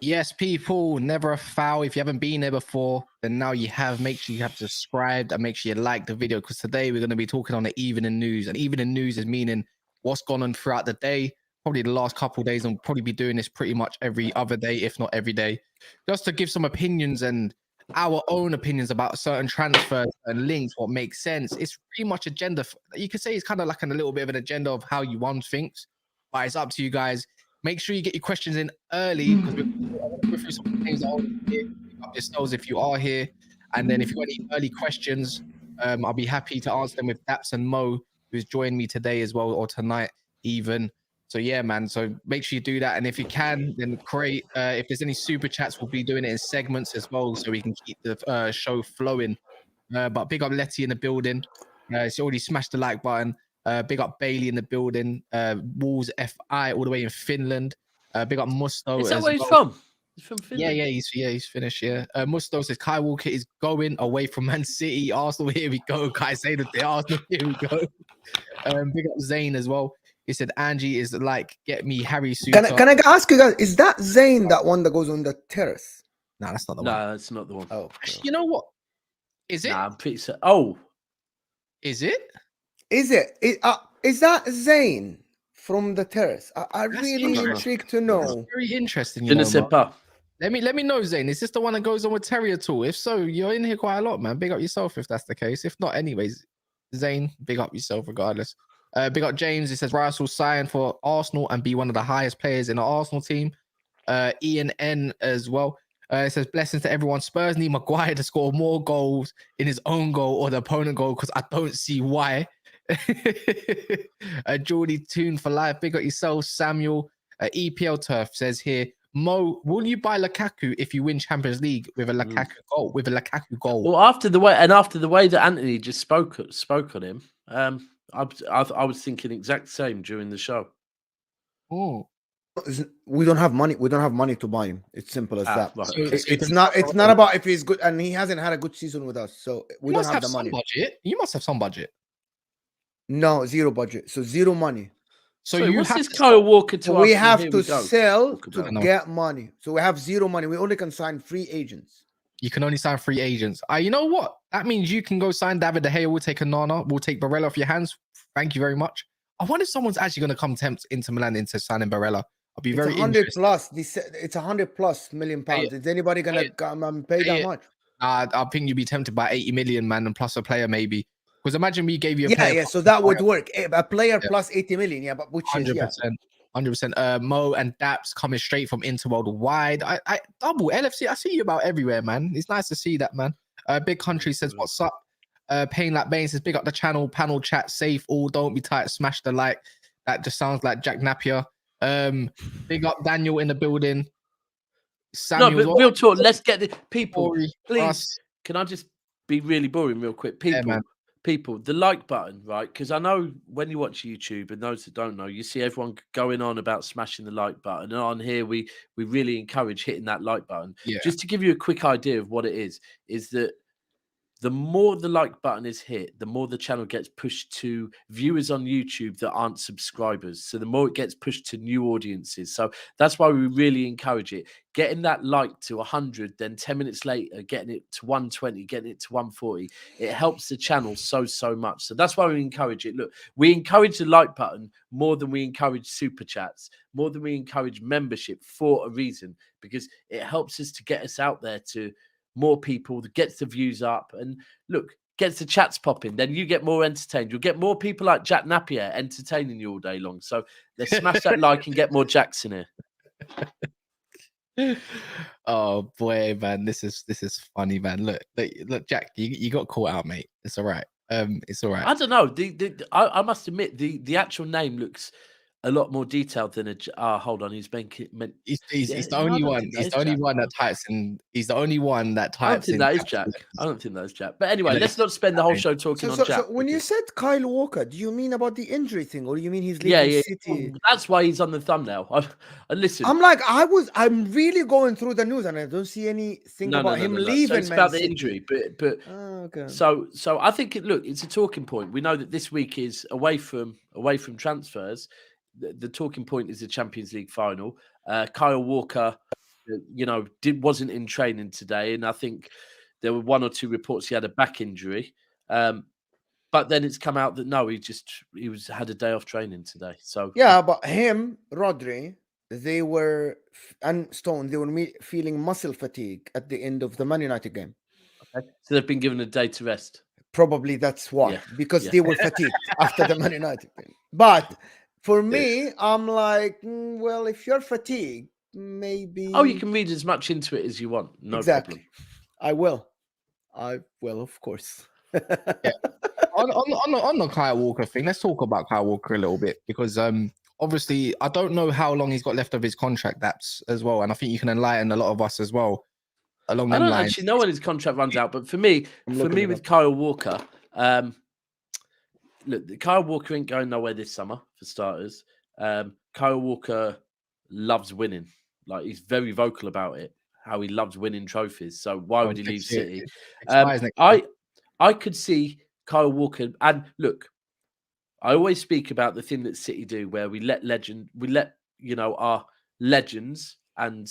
Yes, people, never a foul. If you haven't been there before, then now you have. Make sure you have subscribed and make sure you like the video, because today we're going to be talking on the evening news. And evening news is meaning what's gone on throughout the day, probably the last couple of days, and we'll probably be doing this pretty much every other day, if not every day, just to give some opinions and our own opinions about certain transfers and links, what makes sense. It's pretty much agenda. You could say it's kind of like a little bit of an agenda of how you want things, but it's up to you guys. Make sure you get your questions in early, because we're going to go through some things that are here. Pick up yourselves if you are here. And then if you've got any early questions, I'll be happy to answer them with Daps and Mo, who's joined me today as well, or tonight even. So yeah, man. So make sure you do that. And if you can, then great. If there's any super chats, we'll be doing it in segments as well, so we can keep the show flowing. But big up Letty in the building. She already smashed the like button. Big up Bailey in the building. Walls FI all the way in Finland. Big up Musto. Is that as where he's well. from? He's from Finland. Yeah, he's finished. Yeah. Musto says Kai Walker is going away from Man City. Arsenal, here we go. Caicedo, the Arsenal, here we go. Big up Zane as well. He said Angie is like, get me Harry Suter. Can I ask you guys? Is that Zane that one that goes on the terrace? No, that's not the one. No, it's not the one. Oh, you know what? Is it? Nah, I'm pretty certain. Oh, is it? Is that Zane from the terrace? I really intrigued to know. That's very interesting. Je ne sais pas. Let me know, Zane. Is this the one that goes on with Terry at all? If so, you're in here quite a lot, man. Big up yourself if that's the case. If not, anyways, Zane, big up yourself regardless. Big up James. He says Rice will sign for Arsenal and be one of the highest players in the Arsenal team. Ian N as well. It says blessings to everyone. Spurs need Maguire to score more goals in his own goal or the opponent goal, because I don't see why. Geordie Tune for life. Big up yourself, Samuel. EPL Turf says here, Mo, will you buy Lukaku if you win Champions League with a Lukaku goal? With a Lukaku goal. Well, after the way that Anthony just spoke on him, I was thinking exact same during the show. Oh, we don't have money. We don't have money to buy him. It's simple as that. Right. It's not about if he's good, and he hasn't had a good season with us, so we don't have the money. Budget. You must have some budget. No, zero budget. So zero money. So you what's have this Kyle Walker to we us, have to sell to to get money. So we have zero money. We only can sign free agents. You can only sign free agents. You know what? That means you can go sign David De Gea. We'll take Onana. We'll take Barella off your hands. Thank you very much. I wonder if someone's actually going to come tempt Inter Milan into signing Barella. I'll be very interested. 100 plus. It's 100+ million pounds. Is anybody going to come and pay that much? I think you'd be tempted by 80 million, man, and plus a player maybe. Because imagine we gave you a player. Yeah, so that would work. A player plus 80 million, yeah, but which 100%. 100%. Mo and Daps coming straight from Interworld wide. I double LFC. I see you about everywhere, man. It's nice to see that, man. Big Country says, what's up? Payne like Bane says, big up the channel, panel chat, safe, all don't be tight, smash the like. That just sounds like Jack Napier. Big up Daniel in the building. Samuel, no, but real talk. Let's get the people. Boring. Please, can I just be really boring real quick? People, the like button, right? Because I know when you watch YouTube, and those that don't know, you see everyone going on about smashing the like button. And on here, we really encourage hitting that like button. Yeah. Just to give you a quick idea of what it is that the more the like button is hit, the more the channel gets pushed to viewers on YouTube that aren't subscribers. So the more it gets pushed to new audiences. So that's why we really encourage it. Getting that like to 100, then 10 minutes later, getting it to 120, getting it to 140. It helps the channel so much. So that's why we encourage it. Look, we encourage the like button more than we encourage super chats, more than we encourage membership, for a reason, because it helps us to get us out there to more people, that gets the views up, and look, gets the chats popping. Then you get more entertained. You'll get more people like Jack Napier entertaining you all day long. So let's smash that like and get more Jacks in here. Oh boy, man, this is funny, man. Look, Jack, you got caught out, mate. It's all right. It's all right. I don't know. I must admit, the actual name looks a lot more detailed than hold on, he's making. He's Yeah, the no, I only don't one. think that He's is the only Jack. one that types in. He's the only one that I don't types think in. that is Jack. I don't think that is Jack. But anyway, let's not spend the whole show talking on Jack. So when you said Kyle Walker, do you mean about the injury thing, or do you mean he's Yeah, leaving yeah, City? that's why he's on the thumbnail. And listen, I'm really going through the news and I don't see anything about him leaving. So it's Man about the City. injury, but Okay. so I think it's a talking point. We know that this week is away from transfers. The talking point is the Champions League final. Kyle Walker, wasn't in training today, and I think there were one or two reports he had a back injury. But then it's come out that no, he had a day off training today. So yeah, but him, Rodri, they were and Stone, they were feeling muscle fatigue at the end of the Man United game. okay. So they've been given a day to rest. Probably that's why, Yeah, because yeah. they were fatigued after the Man United game. But for me, I'm like, well, if you're fatigued, maybe. Oh, you can read as much into it as you want. No Exactly. problem. I will, of course. Yeah. On the Kyle Walker thing, let's talk about Kyle Walker a little bit because obviously I don't know how long he's got left of his contract, Daps, as well, and I think you can enlighten a lot of us as well along I them don't lines. actually know when his contract runs out, but for me with Kyle Walker, look, Kyle Walker ain't going nowhere this summer for starters. Kyle Walker loves winning, like he's very vocal about it, how he loves winning trophies. So why would he leave City? I could see Kyle Walker, and look, I always speak about the thing that City do, where we let our legends, and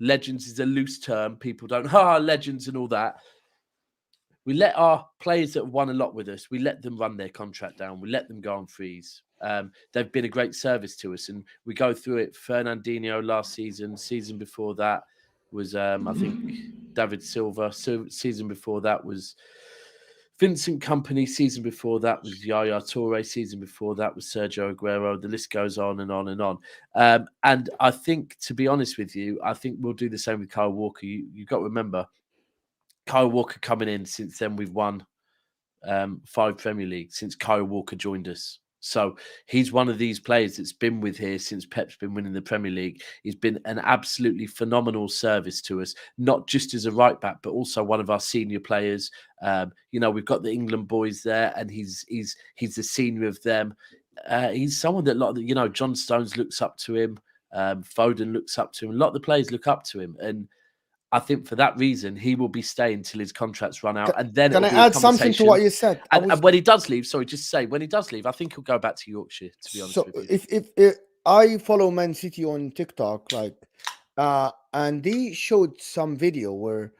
legends is a loose term. People don't legends and all that. We let our players that have won a lot with us, we let them run their contract down. We let them go on freeze. They've been a great service to us, and we go through it. Fernandinho last season before that was I think David Silva. Season before that was Vincent Kompany. Season before that was Yaya Toure. Season before that was Sergio Aguero. The list goes on and on and on. And I think, to be honest with you, I think we'll do the same with Kyle Walker. You've got to remember, Kyle Walker coming in, since then we've won 5 Premier League since Kyle Walker joined us. So he's one of these players that's been with here since Pep's been winning the Premier League. He's been an absolutely phenomenal service to us, not just as a right back, but also one of our senior players. We've got the England boys there, and he's the senior of them. He's someone that John Stones looks up to him. Foden looks up to him. A lot of the players look up to him, and I think for that reason, he will be staying till his contracts run out. And then can I add something to what you said? And when he does leave, when he does leave, I think he'll go back to Yorkshire, to be honest with you. If I follow Man City on TikTok, and they showed some video where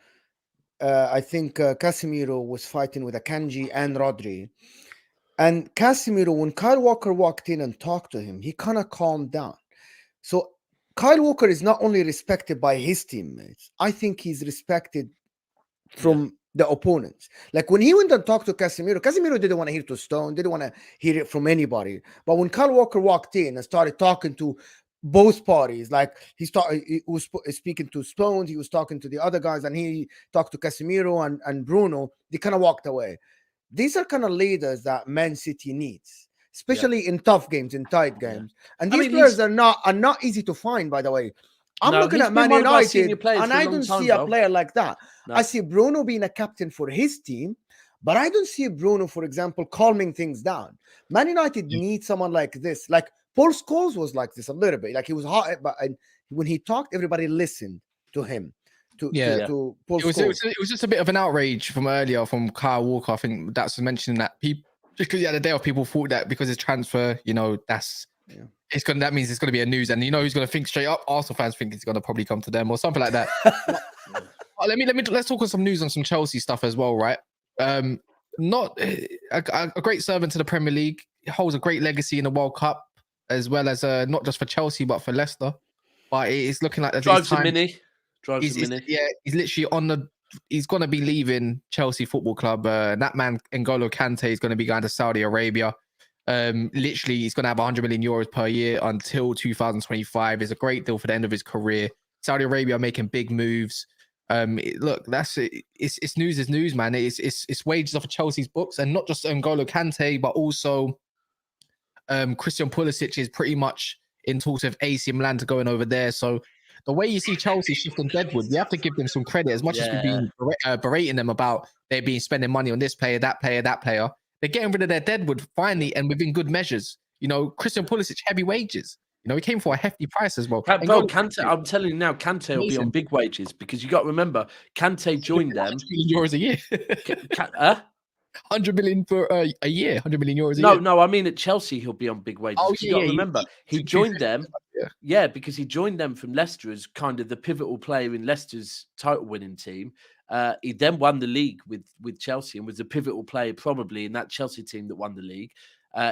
I think Casemiro was fighting with Akanji and Rodri. And Casemiro, when Kyle Walker walked in and talked to him, he kind of calmed down. So Kyle Walker is not only respected by his teammates, I think he's respected from the opponents. Like when he went and talked to Casemiro didn't want to hear to Stone, didn't want to hear it from anybody. But when Kyle Walker walked in and started talking to both parties, like he was speaking to Stones, he was talking to the other guys, and he talked to Casemiro and Bruno, they kind of walked away. These are kind of leaders that Man City needs, especially in tough games, in tight games. And these players are not easy to find, by the way. I'm looking at Man United, and I don't see a player like that. No. I see Bruno being a captain for his team, but I don't see Bruno, for example, calming things down. Man United needs someone like this. Like Paul Scholes was like this a little bit. Like he was hot, but when he talked, everybody listened to him. To Paul Scholes. It was just a bit of an outrage from earlier from Kyle Walker. I think that's mentioning that people, just because he had a day off, people thought that because his transfer, that means it's going to be a news, and who's going to think straight up? Arsenal fans think it's going to probably come to them or something like that. Let's talk on some news on some Chelsea stuff as well, right? Not a great servant to the Premier League. He holds a great legacy in the World Cup, as well as not just for Chelsea but for Leicester. But it's looking like drives a mini. He's literally he's going to be leaving Chelsea Football Club. That man Ngolo Kante is going to be going to Saudi Arabia. Literally, he's going to have 100 million euros per year until 2025. It's a great deal for the end of his career. Saudi Arabia making big moves. Look, that's it. It's news is news, man. It's wages off of Chelsea's books, and not just Ngolo Kante, but also Christian Pulisic is pretty much in talks with AC Milan to going over there. So the way you see Chelsea shifting Deadwood, you have to give them some credit. As much as we've been berating them about they being spending money on this player, that player, that player, they're getting rid of their Deadwood finally and within good measures. You know, Christian Pulisic, heavy wages. You know, he came for a hefty price as well. Bro, Kante, I'm telling you now, Kante will be on big wages because you got to remember, Kante joined them. €100 million a year. 100 million for a year, 100 million euros a year. No, I mean at Chelsea he'll be on big wages. Oh, You got to remember, he joined them. Yeah. Because he joined them from Leicester as kind of the pivotal player in Leicester's title-winning team. He then won the league with Chelsea and was a pivotal player probably in that Chelsea team that won the league.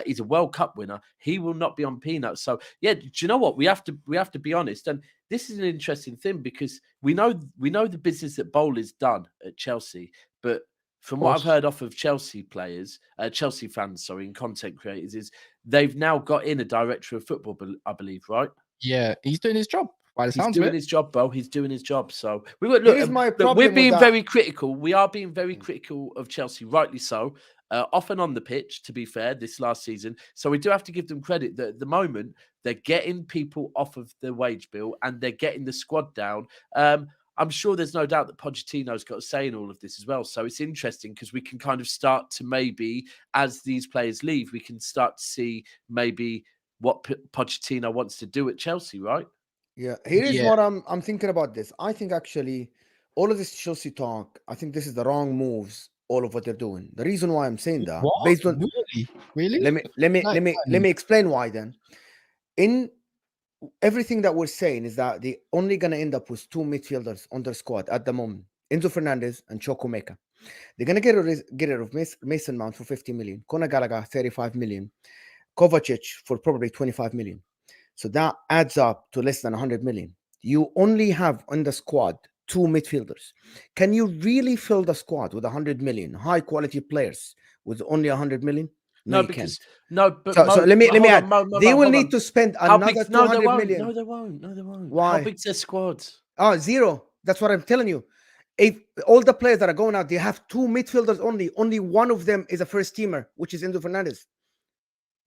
He's a World Cup winner. He will not be on peanuts. So yeah, do you know what? We have to be honest. And this is an interesting thing because we know the business that Bowl is done at Chelsea, but from what I've heard off of Chelsea players, Chelsea fans, and content creators, is they've now got in a director of football, I believe, right? Yeah, he's doing his job. He's doing his job, bro. He's doing his job. So look, we're being very critical. We are being very critical of Chelsea, rightly so. Off and on the pitch, to be fair, this last season. So we do have to give them credit that at the moment they're getting people off of the wage bill and they're getting the squad down. I'm sure there's no doubt that Pochettino's got a say in all of this as well. So it's interesting because we can kind of start to maybe, as these players leave, we can start to see maybe what Pochettino wants to do at Chelsea, right? Yeah, here is what I'm thinking about this. I think actually all of this Chelsea talk, I think this is the wrong moves. All of what they're doing. The reason why I'm saying that, based on really, let me explain why. Then, in everything that we're saying is that they're only gonna end up with two midfielders on their squad at the moment: Enzo Fernandez and Chukwuemeka. They're gonna get rid of Mason Mount for 50 million, Conor Gallagher 35 million, Kovacic for probably 25 million. So that adds up to less than 100 million. You only have on the squad two midfielders. Can you really fill the squad with 100 million high quality players with only 100 million? No, you because can't. But so let me add. They will need to spend another 200 million. No, they won't. Why? How big's their squad? Oh, zero. That's what I'm telling you. If all the players that are going out, they have two midfielders only. Only one of them is a first teamer, which is Enzo Fernandez.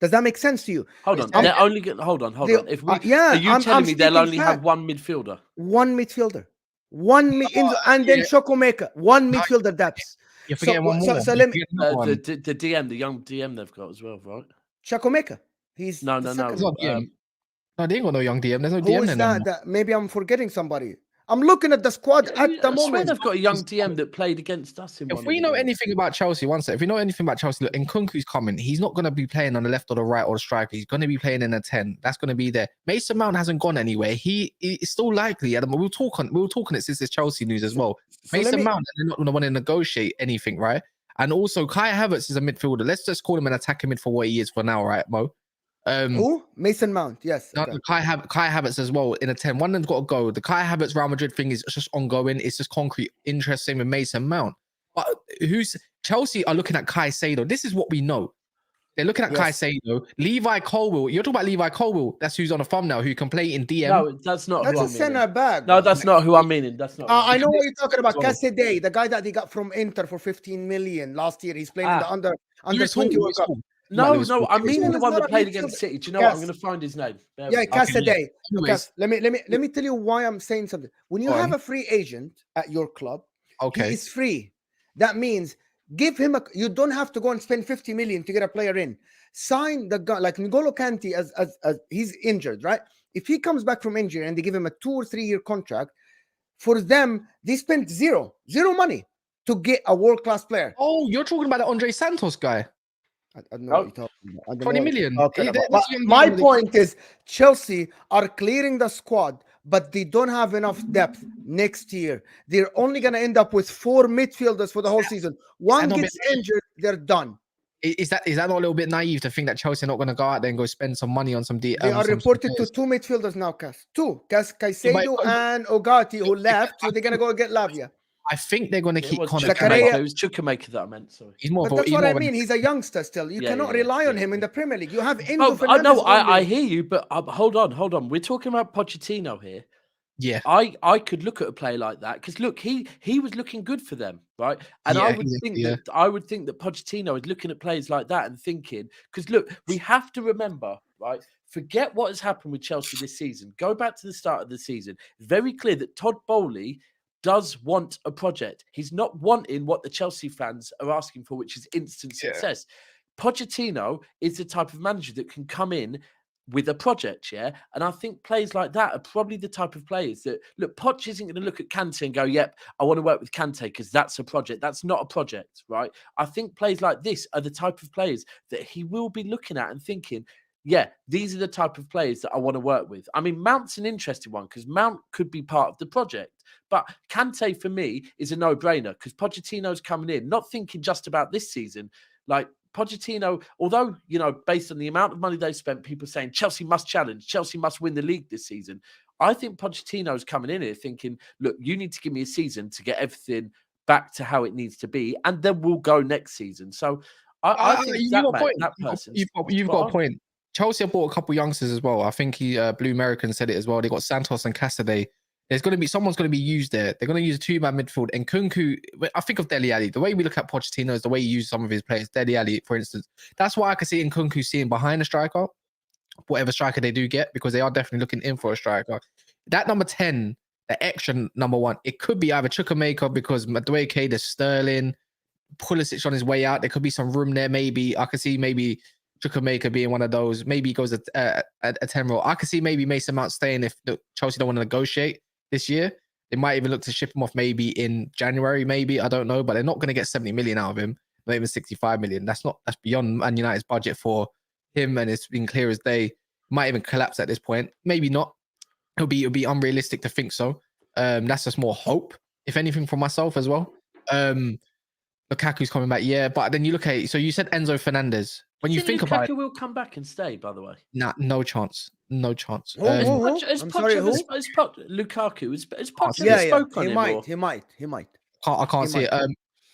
Does that make sense to you? Hold on. They're only hold on. If we, are you telling me they'll only have one midfielder? One midfielder. And then Chukwuemeka. One midfielder, Daps. You're forgetting one more. So let me the DM, the young DM they've got as well, right? Chukwuemeka. He's no. No, they ain't got no young DM. There's no DM. Who is that? Maybe I'm forgetting somebody. I'm looking at the squad at the moment. They've got a young DM that played against us. If we know anything about Chelsea, if we know anything about Chelsea, look, Nkunku's coming. He's not going to be playing on the left or the right or the striker. He's going to be playing in a 10. That's going to be there. Mason Mount hasn't gone anywhere. He is still likely. We'll talk on it since it's Chelsea news as well. Mason Mount, they're not going to want to negotiate anything, right? And also, Kai Havertz is a midfielder. Let's just call him an attacking mid for what he is for now, right, Mo? Who? Mason Mount, yes. Okay. Kai Havertz as well in a 10. One of them's got to go. The Kai Havertz Real Madrid thing is just ongoing. It's just concrete interest. Same with Mason Mount. But Chelsea are looking at Caicedo. This is what we know. They're looking at Caicedo. Levi Colwill. You're talking about Levi Colwill. That's who's on the thumbnail, who can play in DM. No, that's not who I'm meaning. Center back. No, that's not who I'm meaning. That's not. I know what you're talking about. Caicedo, the guy that they got from Inter for 15 million last year. He's playing in the under 20 World Cup. No, I mean the one that played against City. Do you know what? I'm going to find his name. Caicedo. Let me tell you why I'm saying something. When you have a free agent at your club, he is free. That means give him you don't have to go and spend 50 million to get a player in. Sign the guy like Ngolo Kante as he's injured, right? If he comes back from injury and they give him a 2 or 3 year contract, for them, they spent zero money to get a world-class player. Oh, you're talking about the Andre Santos guy. I don't know what you're talking about. 20 million. My point is Chelsea are clearing the squad, but they don't have enough depth next year. They're only going to end up with 4 midfielders for the whole season. One gets injured, they're done. Is that not a little bit naive to think that Chelsea are not going to go out there and go spend some money on some They are reported to 2 midfielders now, Caicedo and Ogati, who left, so they're going to go get Lavia. I think they're going to keep Conor. It was Chukwuemeka that I meant. Sorry, that's what I mean. He's a youngster still. You cannot rely on him in the Premier League. You have Enzo Fernandez. I know. I hear you, but hold on. We're talking about Pochettino here. Yeah. I could look at a player like that because look, he was looking good for them, right? And I Yeah, would think yeah. that Pochettino is looking at players like that and thinking, because look, we have to remember, right? Forget what has happened with Chelsea this season. Go back to the start of the season. Very clear that Todd Bowley does want a project. He's not wanting what the Chelsea fans are asking for, which is instant Yeah. success. Pochettino is the type of manager that can come in with a project, yeah? And I think players like that are probably the type of players that, look, Poch isn't going to look at Kante and go, yep, I want to work with Kante because that's a project. That's not a project, right? I think players like this are the type of players that he will be looking at and thinking, yeah, these are the type of players that I want to work with. I mean, Mount's an interesting one because Mount could be part of the project. But Kante, for me, is a no-brainer because Pochettino's coming in, not thinking just about this season. Like, Pochettino, although, you know, based on the amount of money they've spent, people saying Chelsea must challenge, Chelsea must win the league this season. I think Pochettino's coming in here thinking, look, you need to give me a season to get everything back to how it needs to be, and then we'll go next season. So I think you've that, got a mate, point. that person, You've got a point. Chelsea have bought a couple youngsters as well. I think Blue American said it as well. They got Santos and Cassidy. There's going to be someone's going to be used there. They're going to use a two-man midfield. And Kunku, I think of Dele Alli. The way we look at Pochettino is the way he uses some of his players. Dele Alli, for instance, that's why I can see in Kunku seeing behind the striker, whatever striker they do get, because they are definitely looking in for a striker. That number 10, the extra number 1, it could be either Chukwuemeka because Madueke, there's Sterling, Pulisic on his way out. There could be some room there. Maybe I could see maybe Chukwuemeka being one of those. Maybe he goes a 10 role. I could see maybe Mason Mount staying if Chelsea don't want to negotiate this year. They might even look to ship him off maybe in January, maybe. I don't know, but they're not going to get 70 million out of him, not even 65 million. That's beyond Man United's budget for him, and it's been clear as day. Might even collapse at this point. Maybe not. It'll be unrealistic to think so. That's just more hope, if anything, for myself as well. Lukaku's coming back, yeah, but then you look at it. So you said Enzo Fernandez. When you think about it, Lukaku will come back and stay, by the way. nah, no chance. No chance. Lukaku, is Poch Yeah, spoke on he him? might. I can't see it.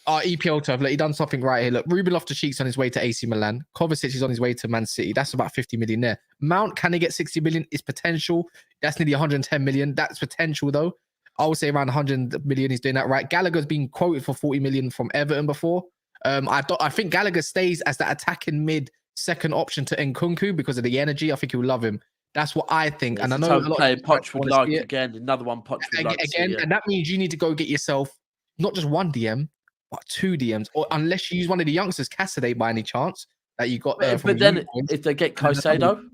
EPL to have he done something right here. Look, Ruben Loftus-Cheek's on his way to AC Milan. Kovacic is on his way to Man City. That's about 50 million there. Mount, can he get 60 million? Is potential. That's nearly 110 million. That's potential though. I would say around 100 million. He's doing that right. Gallagher's been quoted for 40 million from Everton before. I think Gallagher stays as that attacking mid second option to Nkunku because of the energy. I think he'll love him. That's what I think. There's and I know a lot player of Poch would like again. Another one Poch would like again, and that means you need to go get yourself not just one DM, but 2 DMs, or unless you use one of the youngsters, Cassidy, by any chance that you got. But then if they get Caicedo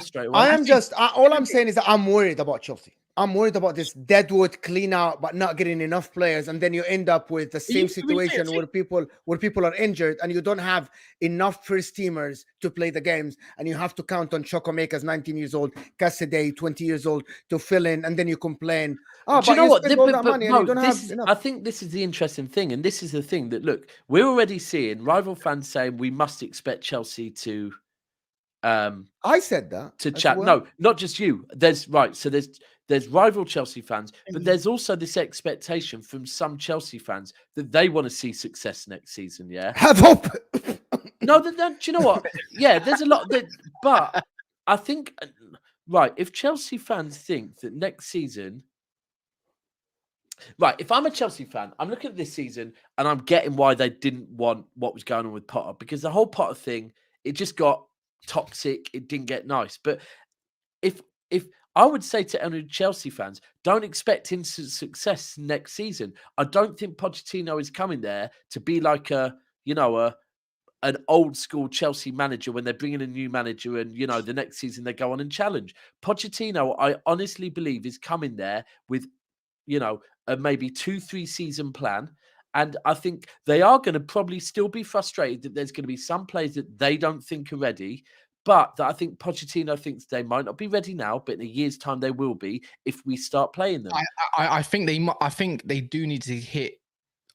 straight away. I am just all I'm saying is that I'm worried about Chelsea. I'm worried about this deadwood clean out, but not getting enough players, and then you end up with the same situation where people are injured, and you don't have enough first teamers to play the games, and you have to count on Chukwuemeka's 19 years old, Cassidy 20 years old to fill in, and then you complain. Oh, do you know what? I think this is the interesting thing, and this is the thing that look, we're already seeing rival fans saying we must expect Chelsea to. I said that to chat. Well. No, not just you. There's rival Chelsea fans, but there's also this expectation from some Chelsea fans that they want to see success next season. Yeah, have hope. No, do you know what? Yeah, there's a lot that, but I think if Chelsea fans think that next season. Right, if I'm a Chelsea fan, I'm looking at this season and I'm getting why they didn't want what was going on with Potter, because the whole Potter thing, it just got toxic. It didn't get nice. But if I would say to any Chelsea fans, don't expect instant success next season. I don't think Pochettino is coming there to be like an old school Chelsea manager when they're bringing a new manager and, the next season they go on and challenge. Pochettino, I honestly believe, is coming there with, a maybe 2-3 season plan. And I think they are going to probably still be frustrated that there's going to be some players that they don't think are ready, but that I think Pochettino thinks they might not be ready now, but in a year's time they will be if we start playing them. I think they do need to hit.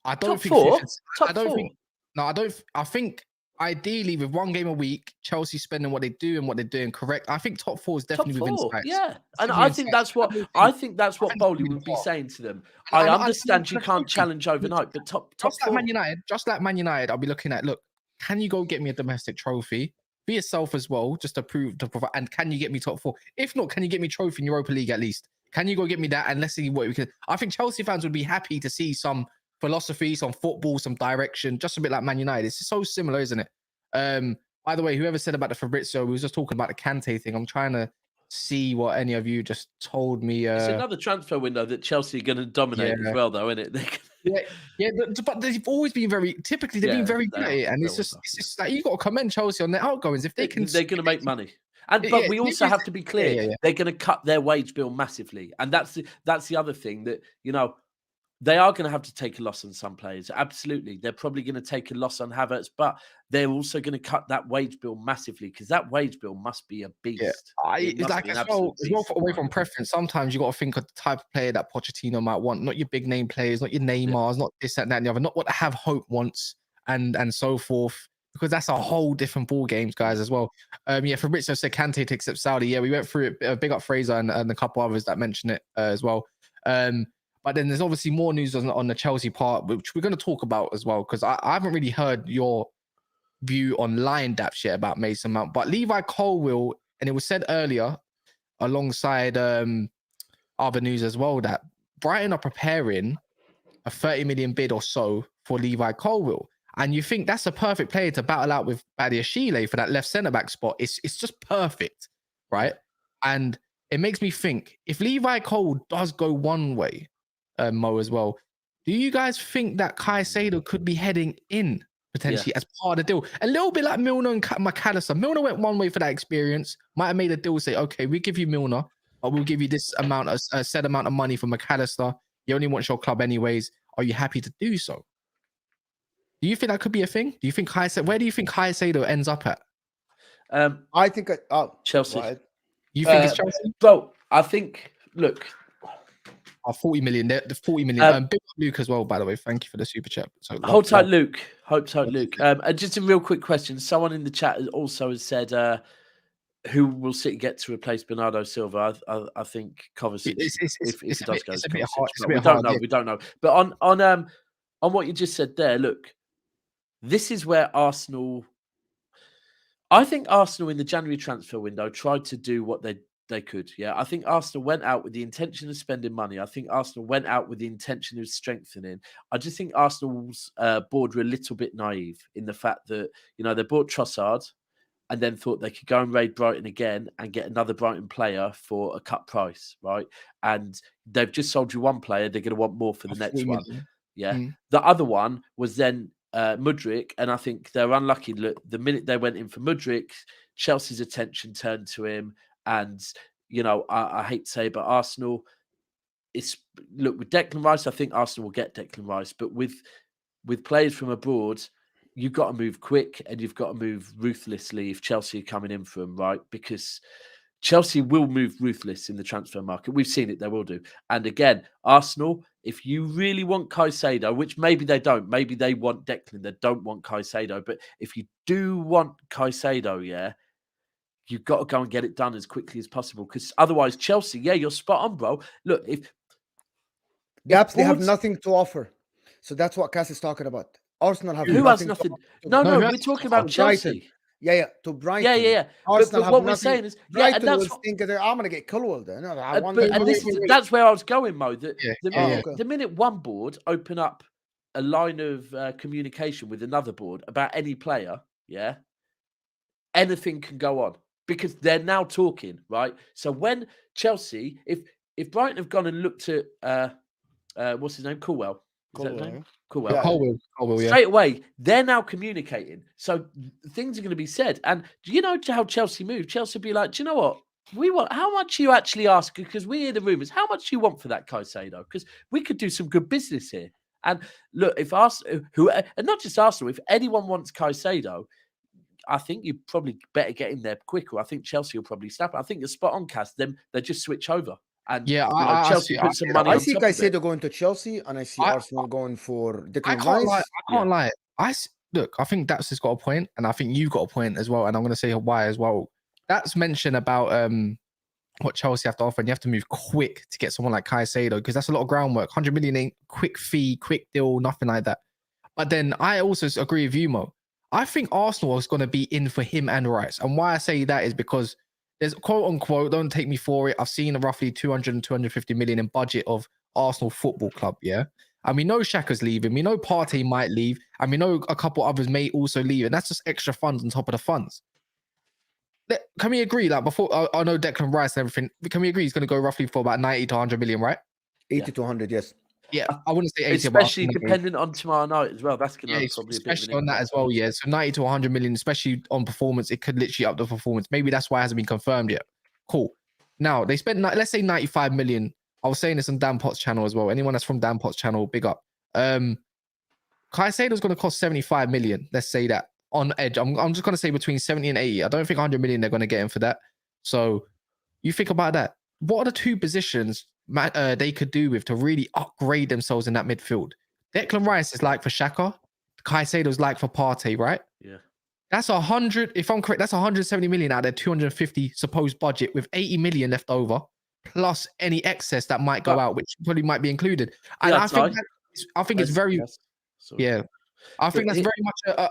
I don't think top four. I think ideally with 1 game a week, Chelsea spending what they do and what they're doing correct. I think top 4 is definitely within sight. Yeah, and I think that's what Bowley would be saying to them. I understand you can't challenge overnight, but top just 4. Just like Man United, I'll be looking at, look, can you go get me a domestic trophy? Be yourself as well, just to provide, and can you get me top 4? If not, can you get me trophy in Europa League at least? Can you go get me that? And let's see what we can. I think Chelsea fans would be happy to see some philosophy, some football, some direction, just a bit like Man United. It's so similar, isn't it? By the way, whoever said about the Fabrizio, we was just talking about the Kante thing. I'm trying to see what any of you just told me. It's another transfer window that Chelsea are going to dominate as well, though, isn't it? But they've always been typically they've been very good at it. And it's just like, you got to commend Chelsea on their outgoings. If they're going to make money. But we also have to be clear, they're going to cut their wage bill massively. And that's the other thing that, they are going to have to take a loss on some players. Absolutely. They're probably going to take a loss on Havertz, but they're also going to cut that wage bill massively because that wage bill must be a beast. Yeah. It's like as well away from preference. Sometimes you got to think of the type of player that Pochettino might want, not your big name players, not your Neymars, not this, that, and the other, not what Have Hope wants and so forth. Because that's a whole different ball games, guys, as well. Fabrizio said Kante to accept Saudi. Yeah, we went through it. Big up Fraser and a couple others that mentioned it as well. But then there's obviously more news on the Chelsea part, which we're going to talk about as well, because I haven't really heard your view online, Daps, yet about Mason Mount. But Levi Colwill, and it was said earlier, alongside other news as well, that Brighton are preparing a 30 million bid or so for Levi Colwill. And you think that's a perfect player to battle out with Badiashile for that left centre-back spot. It's just perfect, right? And it makes me think, if Levi Colwill does go one way, Mo, as well, do you guys think that Caicedo could be heading in potentially as part of the deal? A little bit like Milner and McAllister. Milner went one way for that experience, might have made a deal, say, okay, we give you Milner, but we'll give you this amount, a set amount of money for McAllister. You only want your club anyways. Are you happy to do so? Do you think that could be a thing? Do you think where do you think Caicedo ends up at? I think Chelsea. Right. You think it's Chelsea? Bro, I think, look. 40 million. The 40 million. Big up Luke as well, by the way. Thank you for the super chat. So hold tight, Luke. And just a real quick question. Someone in the chat also has said, who will City get to replace Bernardo Silva? I think Kovacic. If it does go, we don't know. But on what you just said there, look, this is where Arsenal. I think Arsenal in the January transfer window tried to do what they could. Yeah, I think Arsenal went out with the intention of spending money. I think Arsenal went out with the intention of strengthening. I just think Arsenal's board were a little bit naive in the fact that, they bought Trossard and then thought they could go and raid Brighton again and get another Brighton player for a cut price, right? And they've just sold you one player. They're going to want more for the next one. Yeah. The other one was then Mudryk, and I think they're unlucky. Look, the minute they went in for Mudryk, Chelsea's attention turned to him. And, I hate to say it, but Arsenal, with Declan Rice, I think Arsenal will get Declan Rice. But with players from abroad, you've got to move quick and you've got to move ruthlessly if Chelsea are coming in for them, right? Because Chelsea will move ruthless in the transfer market. We've seen it, they will do. And again, Arsenal, if you really want Caicedo, which maybe they don't, maybe they want Declan, they don't want Caicedo. But if you do want Caicedo, you've got to go and get it done as quickly as possible, because otherwise Chelsea, you're spot on, bro. Look, Daps, they have nothing to offer. So that's what Cass is talking about. Arsenal have Who has nothing? No, we're talking about Chelsea. Yeah, to Brighton. Yeah. Arsenal but what we're saying is, Brighton will think that I'm going to get Colwill there. No, that's where I was going, Mo. The minute one board open up a line of communication with another board about any player, anything can go on. Because they're now talking, right? So when Chelsea, if Brighton have gone and looked at what's his name, Colwill, is that his name? Colwill, straight away, they're now communicating. So things are going to be said. And do you know how Chelsea move? Chelsea will be like, do you know what? We want, how much you actually ask? Because we hear the rumours. How much you want for that Caicedo? Because we could do some good business here. And look, if Arsenal, and not just Arsenal, if anyone wants Caicedo, I think you probably better get in there quicker. I think Chelsea will probably snap it. I think you're spot on, Cass. Then they just switch over. And Chelsea put some money. I see Caicedo going to Chelsea, and I see Arsenal going for Declan Rice. I can't lie. Look, I think Daps has got a point, and I think you've got a point as well. And I'm going to say why as well. That's mentioned about what Chelsea have to offer, and you have to move quick to get someone like Caicedo, because that's a lot of groundwork. 100 million ain't quick fee, quick deal, nothing like that. But then I also agree with you, Mo. I think Arsenal is going to be in for him and Rice. And why I say that is because there's quote unquote, don't take me for it, I've seen a roughly 200 and 250 million in budget of Arsenal Football Club, yeah? And we know Xhaka's leaving, we know Partey might leave, and we know a couple others may also leave, and that's just extra funds on top of the funds. Can we agree, like, before, I know Declan Rice and everything, can we agree he's going to go roughly for about 90 to 100 million, right? 80 to 100, yes. Yeah, I wouldn't say 80, especially dependent on tomorrow night as well. That's going to probably especially a bit of an on that as well. Yeah, so 90 to 100 million, especially on performance, it could literally up the performance. Maybe that's why it hasn't been confirmed yet. Cool. Now they spent, let's say 95 million. I was saying this on Dan Potts' channel as well. Anyone that's from Dan Potts' channel, big up. Caicedo's going to cost 75 million. Let's say that on edge. I'm just going to say between 70 and 80. I don't think 100 million they're going to get him for that. So you think about that. What are the two positions they could do with to really upgrade themselves in that midfield? Declan Rice is like for Xhaka. Caicedo's like for Partey, right? Yeah. That's 100, if I'm correct, that's 170 million out of their 250 supposed budget with 80 million left over, plus any excess that might go out, which probably might be included. And yeah, I think it's very, yeah. I think that's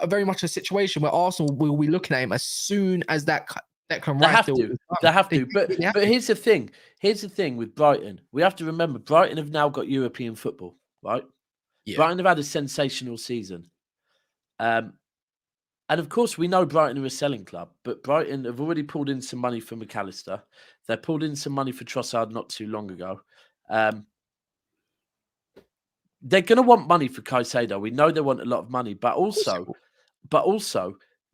very much a situation where Arsenal will be looking at him as soon as that Declan Rice deal is done. They have to. But here's the thing. Here's the thing with Brighton. We have to remember Brighton have now got European football, right? Yeah. Brighton have had a sensational season. And of course, we know Brighton are a selling club, but Brighton have already pulled in some money for McAllister. They pulled in some money for Trossard not too long ago. They're going to want money for Caicedo. We know they want a lot of money, but also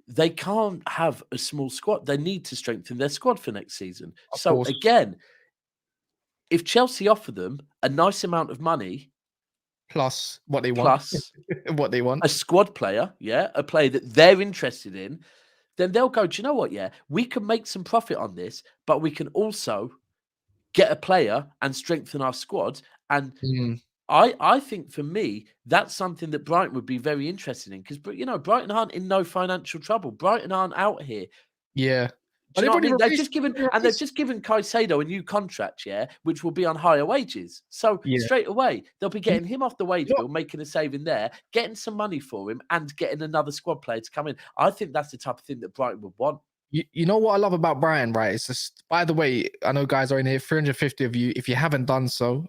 they can't have a small squad. They need to strengthen their squad for next season. So again, if Chelsea offer them a nice amount of money, plus what they want, a squad player, a player that they're interested in, then they'll go, do you know what? Yeah, we can make some profit on this, but we can also get a player and strengthen our squad. And I think for me, that's something that Brighton would be very interested in because, you know, Brighton aren't in no financial trouble. Brighton aren't out here. Yeah. Do you know what I mean? They've just given Caicedo a new contract, which will be on higher wages. So straight away, they'll be getting him off the wage bill, making a saving there, getting some money for him, and getting another squad player to come in. I think that's the type of thing that Brighton would want. You know what I love about Brighton, right? It's just, by the way, I know guys are in here, 350 of you. If you haven't done so,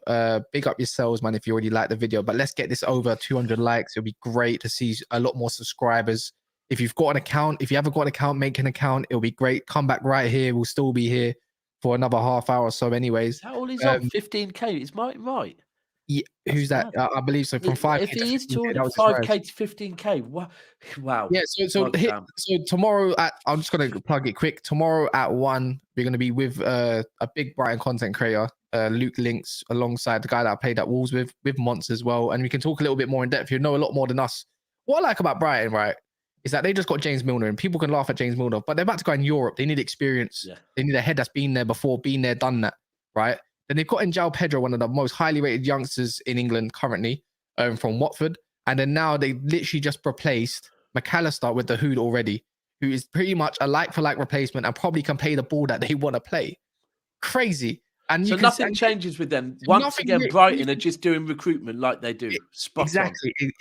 big up yourselves, man, if you already liked the video. But let's get this over 200 likes. It'll be great to see a lot more subscribers. If you've got an account, if you haven't got an account, make an account. It'll be great. Come back right here. We'll still be here for another half hour or so anyways. How old is he on? 15K. Is Martin right? Yeah, who's that? I believe so. From 5K if he is talking 5K to 15K, wow. Yeah, so tomorrow I'm just gonna plug it quick. Tomorrow at 1, we're gonna be with a big Brighton content creator, Luke Links, alongside the guy that I played at Wolves with Monts as well, and we can talk a little bit more in depth. You know a lot more than us. What I like about Brighton, right, is that they just got James Milner, and people can laugh at James Milner, but they're about to go in Europe. They need experience. Yeah. They need a head that's been there before, been there, done that, right? Then they've got in João Pedro, one of the most highly rated youngsters in England currently, from Watford. And then now they literally just replaced McAllister with the Hood already, who is pretty much a like-for-like replacement and probably can play the ball that they want to play. Crazy. And so nothing changes with them. Once again, Brighton are just doing recruitment like they do.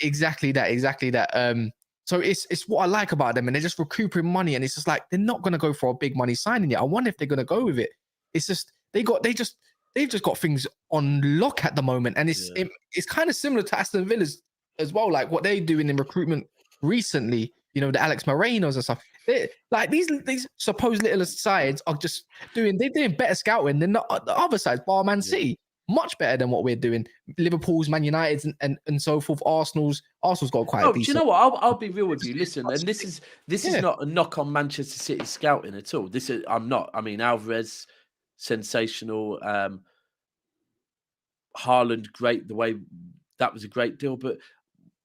Exactly that. So it's what I like about them, and they're just recouping money, and it's just like they're not going to go for a big money signing yet. I wonder if they're going to go with it. It's just they've just got things on lock at the moment, and it's kind of similar to Aston Villa's as well, like what they're doing in recruitment recently. You know, the Alex Morenos and stuff. Like these supposed little sides are just they're doing better scouting than the other sides, bar Man City. Much better than what we're doing. Liverpool's, Man United's, and so forth. Arsenal's got quite. Do you know what? I'll be real with you. Listen, and this is not a knock on Manchester City scouting at all. I'm not. I mean, Alvarez, sensational. Haaland, great. The way that was a great deal, but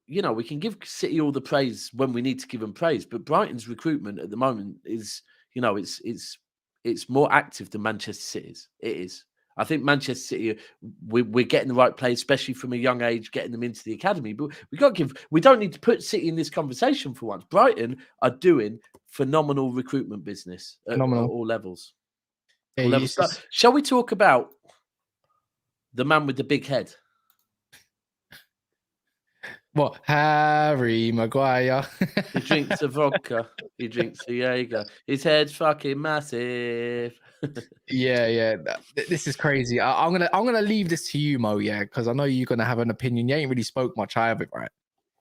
you know we can give City all the praise when we need to give them praise. But Brighton's recruitment at the moment is, you know, it's more active than Manchester City's. It is. I think Manchester City, we're getting the right players, especially from a young age, getting them into the academy. But we don't need to put City in this conversation for once. Brighton are doing phenomenal recruitment business at all levels. So, shall we talk about the man with the big head? What? Harry Maguire. He drinks a vodka. He drinks a Jaeger. His head's fucking massive. Yeah. This is crazy. I'm gonna leave this to you, Mo. Yeah, because I know you're gonna have an opinion. You ain't really spoke much either, right?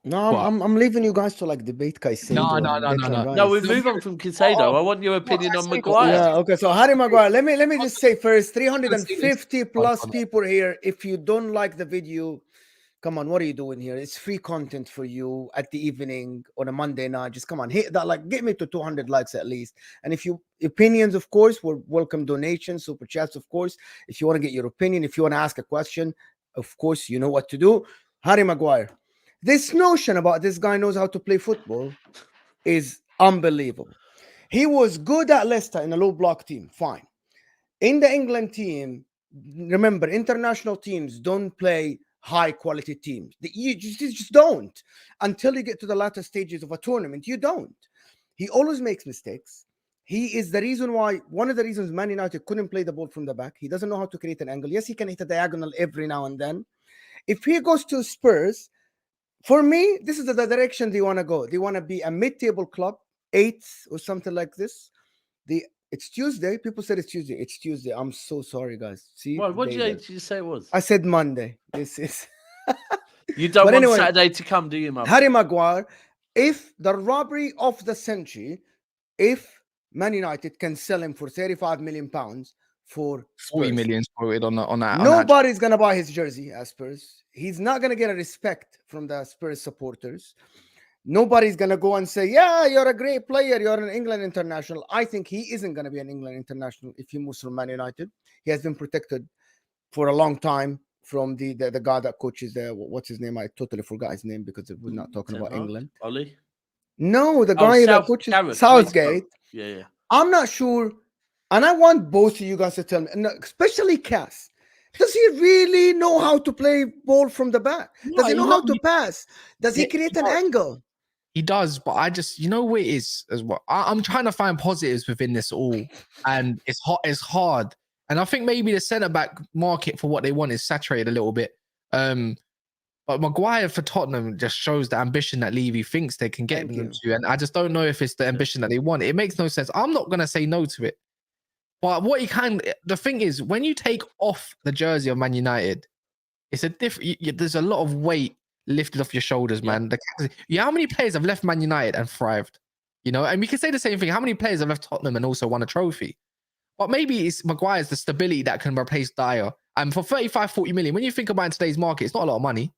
No, But- I'm leaving you guys to like debate Caicedo. No. and Declan Rice. No, we move on from Caicedo. I want your opinion on Maguire. Yeah, okay. So Harry Maguire, let me just say first, 350 plus people here. If you don't like the video, come on, what are you doing here? It's free content for you at the evening on a Monday night. Just come on, hit that like, get me to 200 likes at least. And if you opinions, of course, we're welcome donations, super chats, of course. If you want to get your opinion, if you want to ask a question, of course, you know what to do. Harry Maguire. This notion about this guy knows how to play football is unbelievable. He was good at Leicester in a low block team, fine. In the England team, remember, international teams don't play high quality teams. You just don't. Until you get to the latter stages of a tournament, you don't. He always makes mistakes. He is the reason why, one of the reasons Man United couldn't play the ball from the back. He doesn't know how to create an angle. Yes, he can hit a diagonal every now and then. If he goes to Spurs, for me, this is the direction they want to go. They want to be a mid-table club, 8th or something like this. It's Tuesday. People said it's Tuesday. It's Tuesday. I'm so sorry, guys. See, What did you say it was? I said Monday. This is. You don't But want anyway, Saturday to come, do you, Mum? Harry Maguire, if the robbery of the century, if Man United can sell him for £35 million for Spurs, 40 million quoted on that. nobody's going to buy his jersey as Spurs. He's not going to get a respect from the Spurs supporters. Nobody's going to go and say, yeah, you're a great player. You're an England international. I think he isn't going to be an England international if he moves from Man United. He has been protected for a long time from the guy that coaches there. What's his name? I totally forgot his name because we're not talking about England. Ollie? No, the guy that coaches Southgate. Yeah. I'm not sure. And I want both of you guys to tell me, and especially Cass. Does he really know how to play ball from the back? Does he know how to pass? Does he create an angle? He does, but I just, you know what it is as well. I'm trying to find positives within this all, and it's hard. And I think maybe the centre-back market for what they want is saturated a little bit. But Maguire for Tottenham just shows the ambition that Levy thinks they can get them to. And I just don't know if it's the ambition that they want. It makes no sense. I'm not going to say no to it. But what you can, the thing is, when you take off the jersey of Man United, it's a different, there's a lot of weight lifted off your shoulders, man. How many players have left Man United and thrived? You know, and we can say the same thing. How many players have left Tottenham and also won a trophy? But maybe it's Maguire's the stability that can replace Dyer. And for 35-40 million, when you think about in today's market, it's not a lot of money.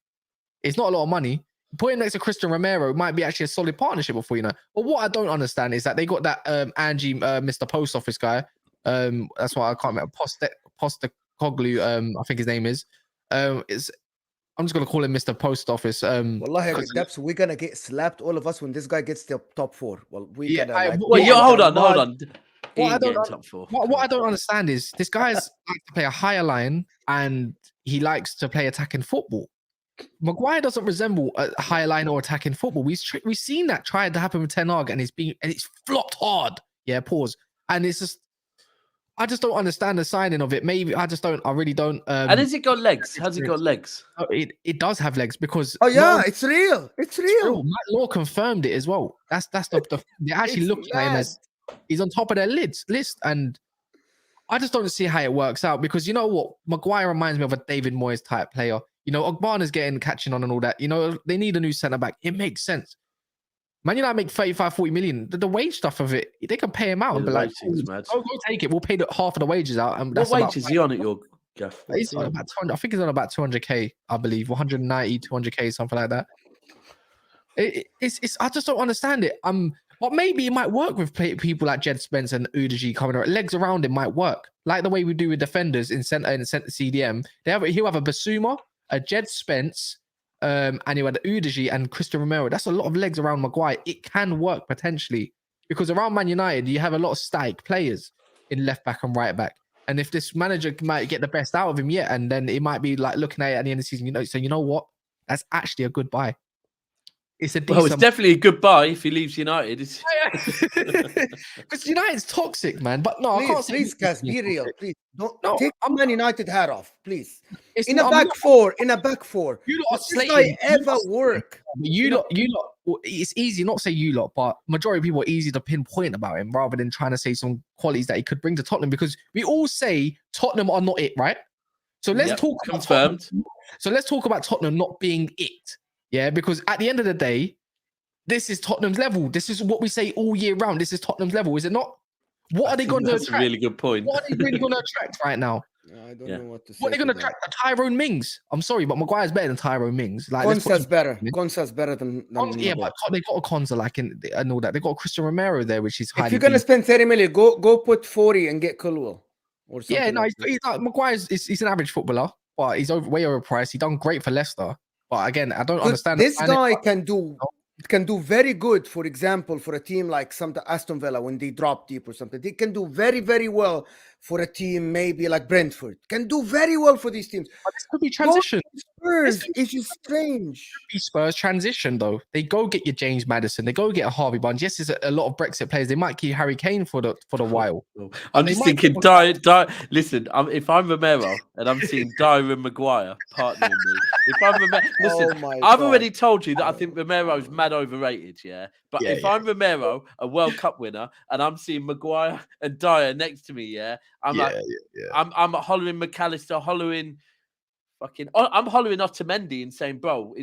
It's not a lot of money. Putting next to Christian Romero might be actually a solid partnership before you know. But what I don't understand is that they got that Angie, Mr. Post Office guy. That's why I can't remember. Postacoglu, I think his name is. I'm just gonna call him Mr. Post Office. Wallahi, Daps, we're gonna get slapped, all of us, when this guy gets the top 4. Well, hold on. What I don't understand is this guy's like to play a higher line and he likes to play attacking football. Maguire doesn't resemble a higher line or attacking football. We've seen that tried to happen with Ten Hag and it's flopped hard. Yeah, pause. And it's just, I just don't understand the signing of it. Maybe I really don't. And has it got legs? Has it got legs? It does have legs because it's real. It's real. Matt Law confirmed it as well. That's the they actually look at him as he's on top of their list, and I just don't see how it works out because you know what, Maguire reminds me of a David Moyes type player. You know, Ogbana's catching on and all that. You know, they need a new centre back. It makes sense. Man United make 35-40 million. The wage stuff of it, they can pay him out and be like, go take it. We'll pay half of the wages out. And what wage is he on at your gaff? He's on about 200. I think he's on about 200k, I believe. 190, 200k, something like that. It's I just don't understand it. But maybe it might work with people like Jed Spence and Udogie coming around. Legs around him might work. Like the way we do with defenders in centre CDM. He'll have a Basuma, a Jed Spence, and you had Udogie and Christian Romero. That's a lot of legs around Maguire. It can work potentially because around Man United, you have a lot of static players in left back and right back. And if this manager might get the best out of him yet, and then it might be like looking at it at the end of the season, so you know what? That's actually a good buy. It's it's definitely a good buy if he leaves United. Because United's toxic, man. But no, I can't say. Please, guys, be real. Please don't take Man United hat off, please. It's in a back four. You lot does this guy ever work? You lot it's easy, not say you lot, but majority of people are easy to pinpoint about him rather than trying to say some qualities that he could bring to Tottenham, because we all say Tottenham are not it, right? So let's talk about confirmed. Tottenham. So let's talk about Tottenham not being it. Yeah, because at the end of the day, this is Tottenham's level. This is what we say all year round. This is Tottenham's level, is it not? What are they going to That's attract? a really good point. What are they really going to attract right now? I don't know what to say. What are they going to attract? Tyrone Mings. I'm sorry, but Maguire's better than Tyrone Mings. Like, Konsa's better. Konsa's better than yeah, but they've got a Konsa like and all that. They've got Christian Romero there, which is highly. If you're going to spend 30 million, go put 40 and get Colwill. Or something. Yeah, no, he's like, Maguire's he's an average footballer, but he's way overpriced. He done great for Leicester. But again, I don't understand. This guy can do very good, for example, for a team like some Aston Villa when they drop deep or something. They can do very, very well for a team maybe like Brentford. Can do very well for these teams. But this could be transition. Spurs, it's just strange. Be Spurs transition though. They go get your James Maddison. They go get a Harvey Barnes. Yes, there's a lot of Brexit players. They might keep Harry Kane for the while. I'm just thinking, listen, if I'm Romero and I'm seeing Dyer and Maguire partnering me, if I'm Romero, listen, I've already told you that I think Romero's mad overrated, yeah. But if I'm Romero, a World Cup winner, and I'm seeing Maguire and Dyer next to me, yeah, I'm hollering McAllister, hollering. I'm hollering Otamendi and saying, "Bro,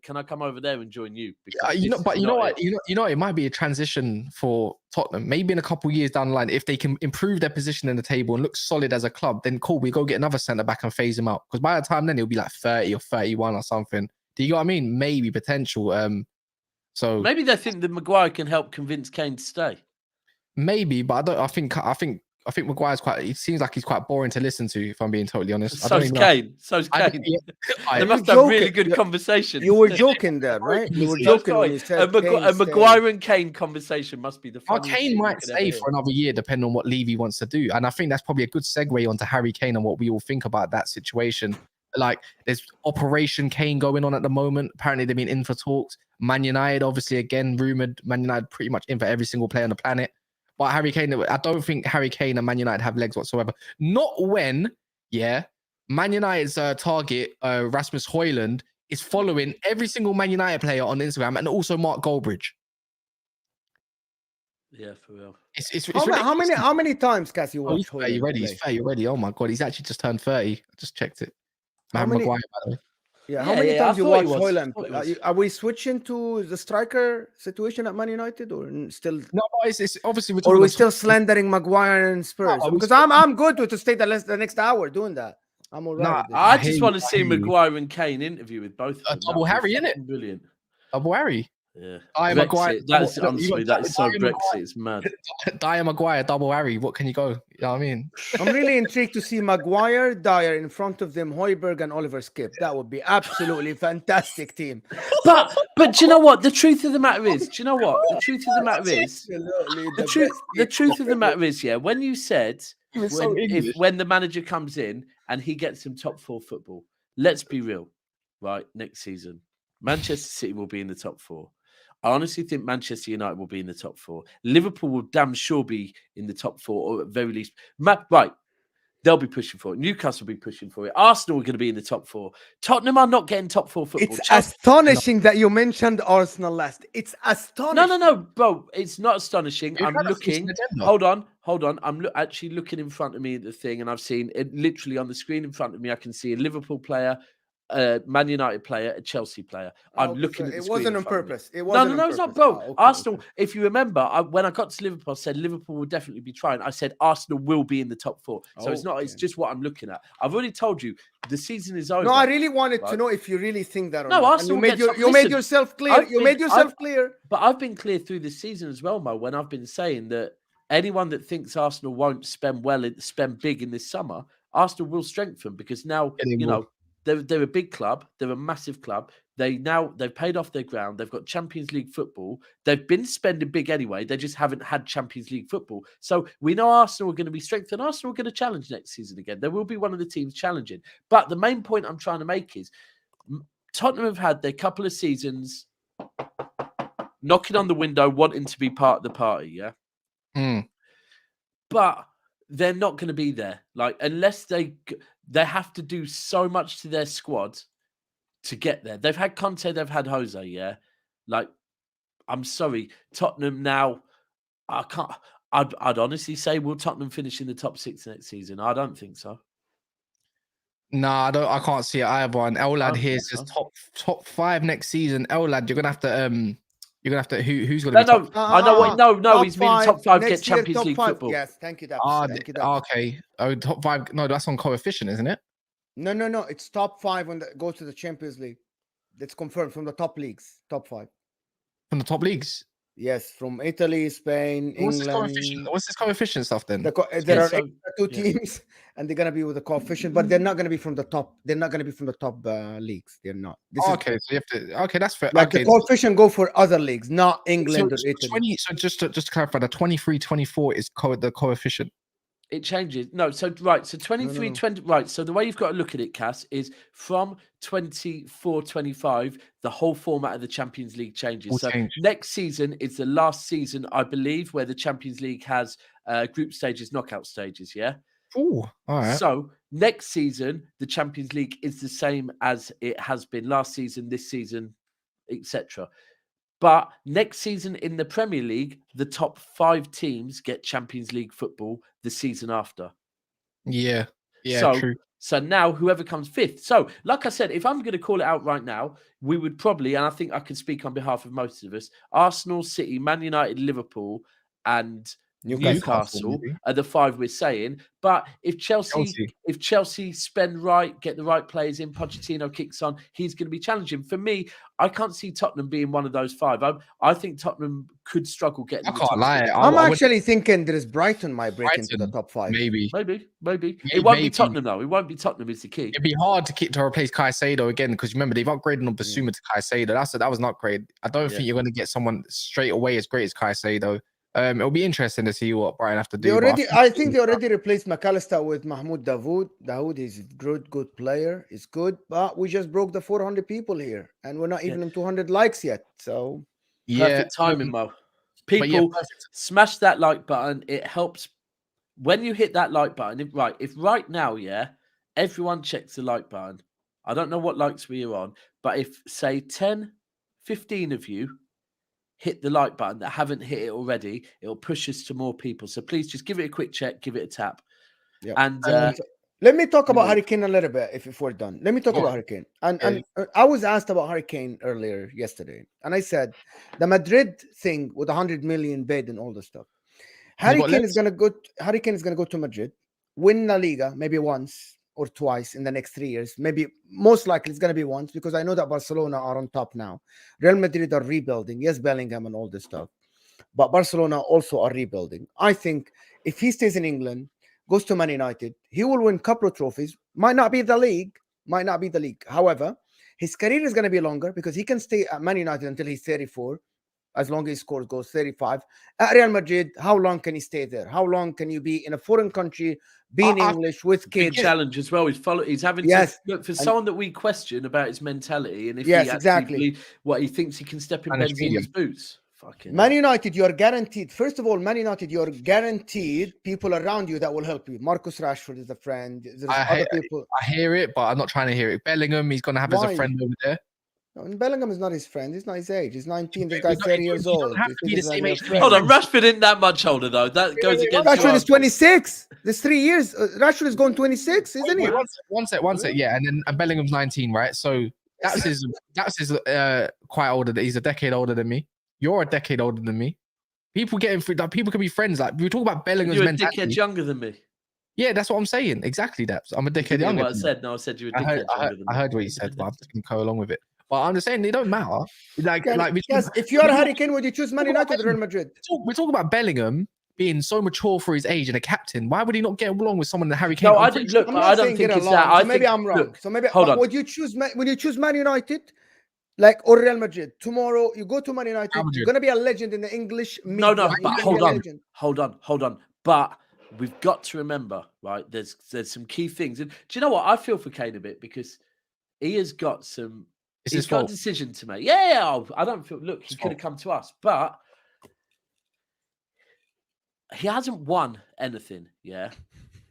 can I come over there and join you?" You know what? It might be a transition for Tottenham. Maybe in a couple of years down the line, if they can improve their position in the table and look solid as a club, then cool. We go get another centre back and phase him out. Because by the time then, he'll be like 30 or 31 or something. Do you know what I mean? Maybe potential. So maybe they think that Maguire can help convince Kane to stay. Maybe, but I think Maguire's he seems like he's quite boring to listen to, if I'm being totally honest. So's Kane. They must have really good conversations. You were joking there, right? You were joking when you said a Maguire and Kane conversation must be the funniest. Kane might stay for another year, depending on what Levi wants to do. And I think that's probably a good segue onto Harry Kane and what we all think about that situation. Like, there's Operation Kane going on at the moment. Apparently, they've been in for talks. Man United, obviously, again, rumoured. Man United pretty much in for every single player on the planet. But Harry Kane, I don't think Harry Kane and Man United have legs whatsoever. Not when, Man United's target, Rasmus Højlund, is following every single Man United player on Instagram and also Mark Goldbridge. Yeah, for real. How many times, Cass, you watched Højlund? He's 30 already. Oh my God, he's actually just turned 30. I just checked it. Maguire, by the way. Yeah, how many times you watched Højlund? Are we switching to the striker situation at Man United, or still? No, it's obviously. Or are we still slandering Maguire and Spurs? Because I'm good to stay the next hour doing that. I'm all right. I just want to see Maguire and Kane interview with both of them. Double Harry, innit? Brilliant. Double Harry. Yeah. Maguire. That's honestly, that's so Brexit. It's mad. Dyer Maguire, double Harry. What can you go? You know what I mean? I'm really intrigued to see Maguire, Dyer in front of them, Højbjerg and Oliver Skip. That would be absolutely fantastic team. But do you know what? The truth of the matter is, the truth of the matter is, yeah, when you said when the manager comes in and he gets some top 4 football, let's be real, right? Next season, Manchester City will be in the top 4. I honestly think Manchester United will be in the top 4. Liverpool will damn sure be in the top 4, or at very least, right? They'll be pushing for it. Newcastle will be pushing for it. Arsenal are going to be in the top 4. Tottenham are not getting top 4 football. It's astonishing that you mentioned Arsenal last. It's astonishing. No, bro. It's not astonishing. I'm looking. Hold on. I'm actually looking in front of me at the thing, and I've seen it literally on the screen in front of me. I can see a Liverpool player, a Man United player, a Chelsea player. I'm looking at the screen. It wasn't on purpose. No, it's not, bro. Arsenal, if you remember, when I got to Liverpool, I said Liverpool will definitely be trying. I said Arsenal will be in the top 4. So it's not, it's just what I'm looking at. I've already told you the season is over. No, I really wanted to know if you really think that or not. Arsenal you made yourself clear. You made yourself clear. But I've been clear through the season as well, Mo, when I've been saying that anyone that thinks Arsenal won't spend big in this summer, Arsenal will strengthen, because now, they're a big club. They're a massive club. They've paid off their ground. They've got Champions League football. They've been spending big anyway. They just haven't had Champions League football. So we know Arsenal are going to be strengthened. Arsenal are going to challenge next season again. There will be one of the teams challenging. But the main point I'm trying to make is Tottenham have had their couple of seasons knocking on the window, wanting to be part of the party, yeah? But they're not going to be there. Like, unless they have to do so much to their squad to get there. They've had Kante, they've had Jose, yeah? Like, I'm sorry, Tottenham now. I can't. I'd honestly say, will Tottenham finish in the top 6 next season? I don't think so. Nah, I can't see it either. And I Lad don't here think says so. top 5 next season. Lad, you're gonna have to who's gonna No, be top? no, I know what. No, Top he's meaning 5 top 5 get next year. Champions Top League 5. football. Yes, thank you, Daps. Thank you, Daps. Okay. Oh, top 5. No, that's on coefficient, isn't it? No. It's top 5 when goes to the Champions League. That's confirmed from the top leagues. Top 5. From the top leagues. Yes, from Italy, Spain, What's this England. coefficient? What's this coefficient stuff then? There are so- two teams, and they're gonna be with the coefficient, but they're not gonna be from the top. They're not gonna be from the top leagues. They're not. Okay, so you have to. Okay, that's fair. Like okay, the coefficient go for other leagues, not England or so Italy. 20. So just to clarify, the 23-24 is the coefficient. It changes. No, so right. So 23, no. 20. Right. So the way you've got to look at it, Cass, is from 24-25, the whole format of the Champions League changes. Will So change. next season is the last season, I believe, where the Champions League has group stages, knockout stages. Yeah. Oh, all right. So next season, the Champions League is the same as it has been last season, this season, etc. But next season in the Premier League, the top 5 teams get Champions League football the season after. Yeah, true. So now whoever comes 5th. So, like I said, if I'm going to call it out right now, we would probably, and I think I can speak on behalf of most of us, Arsenal, City, Man United, Liverpool, and Newcastle maybe. are the 5 we're saying. But if Chelsea spend right, get the right players in, Pochettino kicks on, he's going to be challenging. For me, I can't see Tottenham being one of those 5. I think Tottenham could struggle getting. I can't lie. I'm actually thinking there is Brighton might break into the top 5. Maybe. It won't be Tottenham though. It won't be Tottenham is the key. It'd be hard to replace Caicedo again because remember they've upgraded on Basuma to Caicedo. That was not great. I don't think you're going to get someone straight away as great as Caicedo. It'll be interesting to see what Brighton have to do. I think they already replaced McAllister with Mahmoud Dawood. Dawood is a good player. It's good, but we just broke the 400 people here, and we're not even on 200 likes yet. So perfect timing, Mo. People smash that like button. It helps when you hit that like button. If right now, everyone checks the like button. I don't know what likes we're on, but if say 10, 15 of you hit the like button that haven't hit it already, it'll push us to more people. So please just give it a quick check, give it a tap. Yeah. And let me talk about Harry Kane a little bit if we're done. Let me talk about Harry Kane. And I was asked about Harry Kane earlier yesterday, and I said the Madrid thing with 100 million bid and all this stuff. Harry Kane is gonna go to Madrid, win La Liga maybe once or twice in the next 3 years. Maybe most likely it's gonna be once because I know that Barcelona are on top now. Real Madrid are rebuilding. Yes, Bellingham and all this stuff, but Barcelona also are rebuilding. I think if he stays in England, goes to Man United, he will win a couple of trophies. Might not be the league. However, his career is going to be longer because he can stay at Man United until he's 34, as long as his score goes 35. At Real Madrid, how long can he stay there? How long can you be in a foreign country, being English with kids? Big challenge as well. He's having to look for someone that we question about his mentality and if he actually what he thinks he can step in Benzema's boots. Man United, you're guaranteed. First of all, Man United, you're guaranteed people around you that will help you. Marcus Rashford is a friend. There's other people. I hear it, but I'm not trying to hear it. Bellingham, he's going to have as a friend over there. No, Bellingham is not his friend. He's not his age. He's 19. This guy's 30 years old. Have to be the same age. Hold on, Rashford isn't that much older though. That goes against. Rashford is 26. There's 3 years. Rashford is going 26, isn't he? One sec. Yeah, and then Bellingham's 19, right? So that's quite older. He's a decade older than me. You're a decade older than me. People getting through that. People can be friends. Like we talk about Bellingham's mentality. You're a decade younger than me. Yeah, that's what I'm saying. Exactly, Daps. I'm a decade younger. What I said. No, I said you were a decade younger than me. I heard what you said, but I'm just gonna go along with it. But I'm just saying they don't matter. If you're Harry Kane, would you choose Man United or Real Madrid? We're talking about Bellingham being so mature for his age and a captain. Why would he not get along with someone that Harry Kane? No, I didn't look. I don't think it's that. Maybe I'm wrong. So maybe hold on. Would you choose Man United? Like or Real Madrid tomorrow, you go to Man United. You're gonna be a legend in the English media. No, but hold on. But we've got to remember, right? There's some key things, and do you know what? I feel for Kane a bit because he has got some. He's got a decision to make. Yeah. I don't feel. Look, he could have come to us, but he hasn't won anything. Yeah,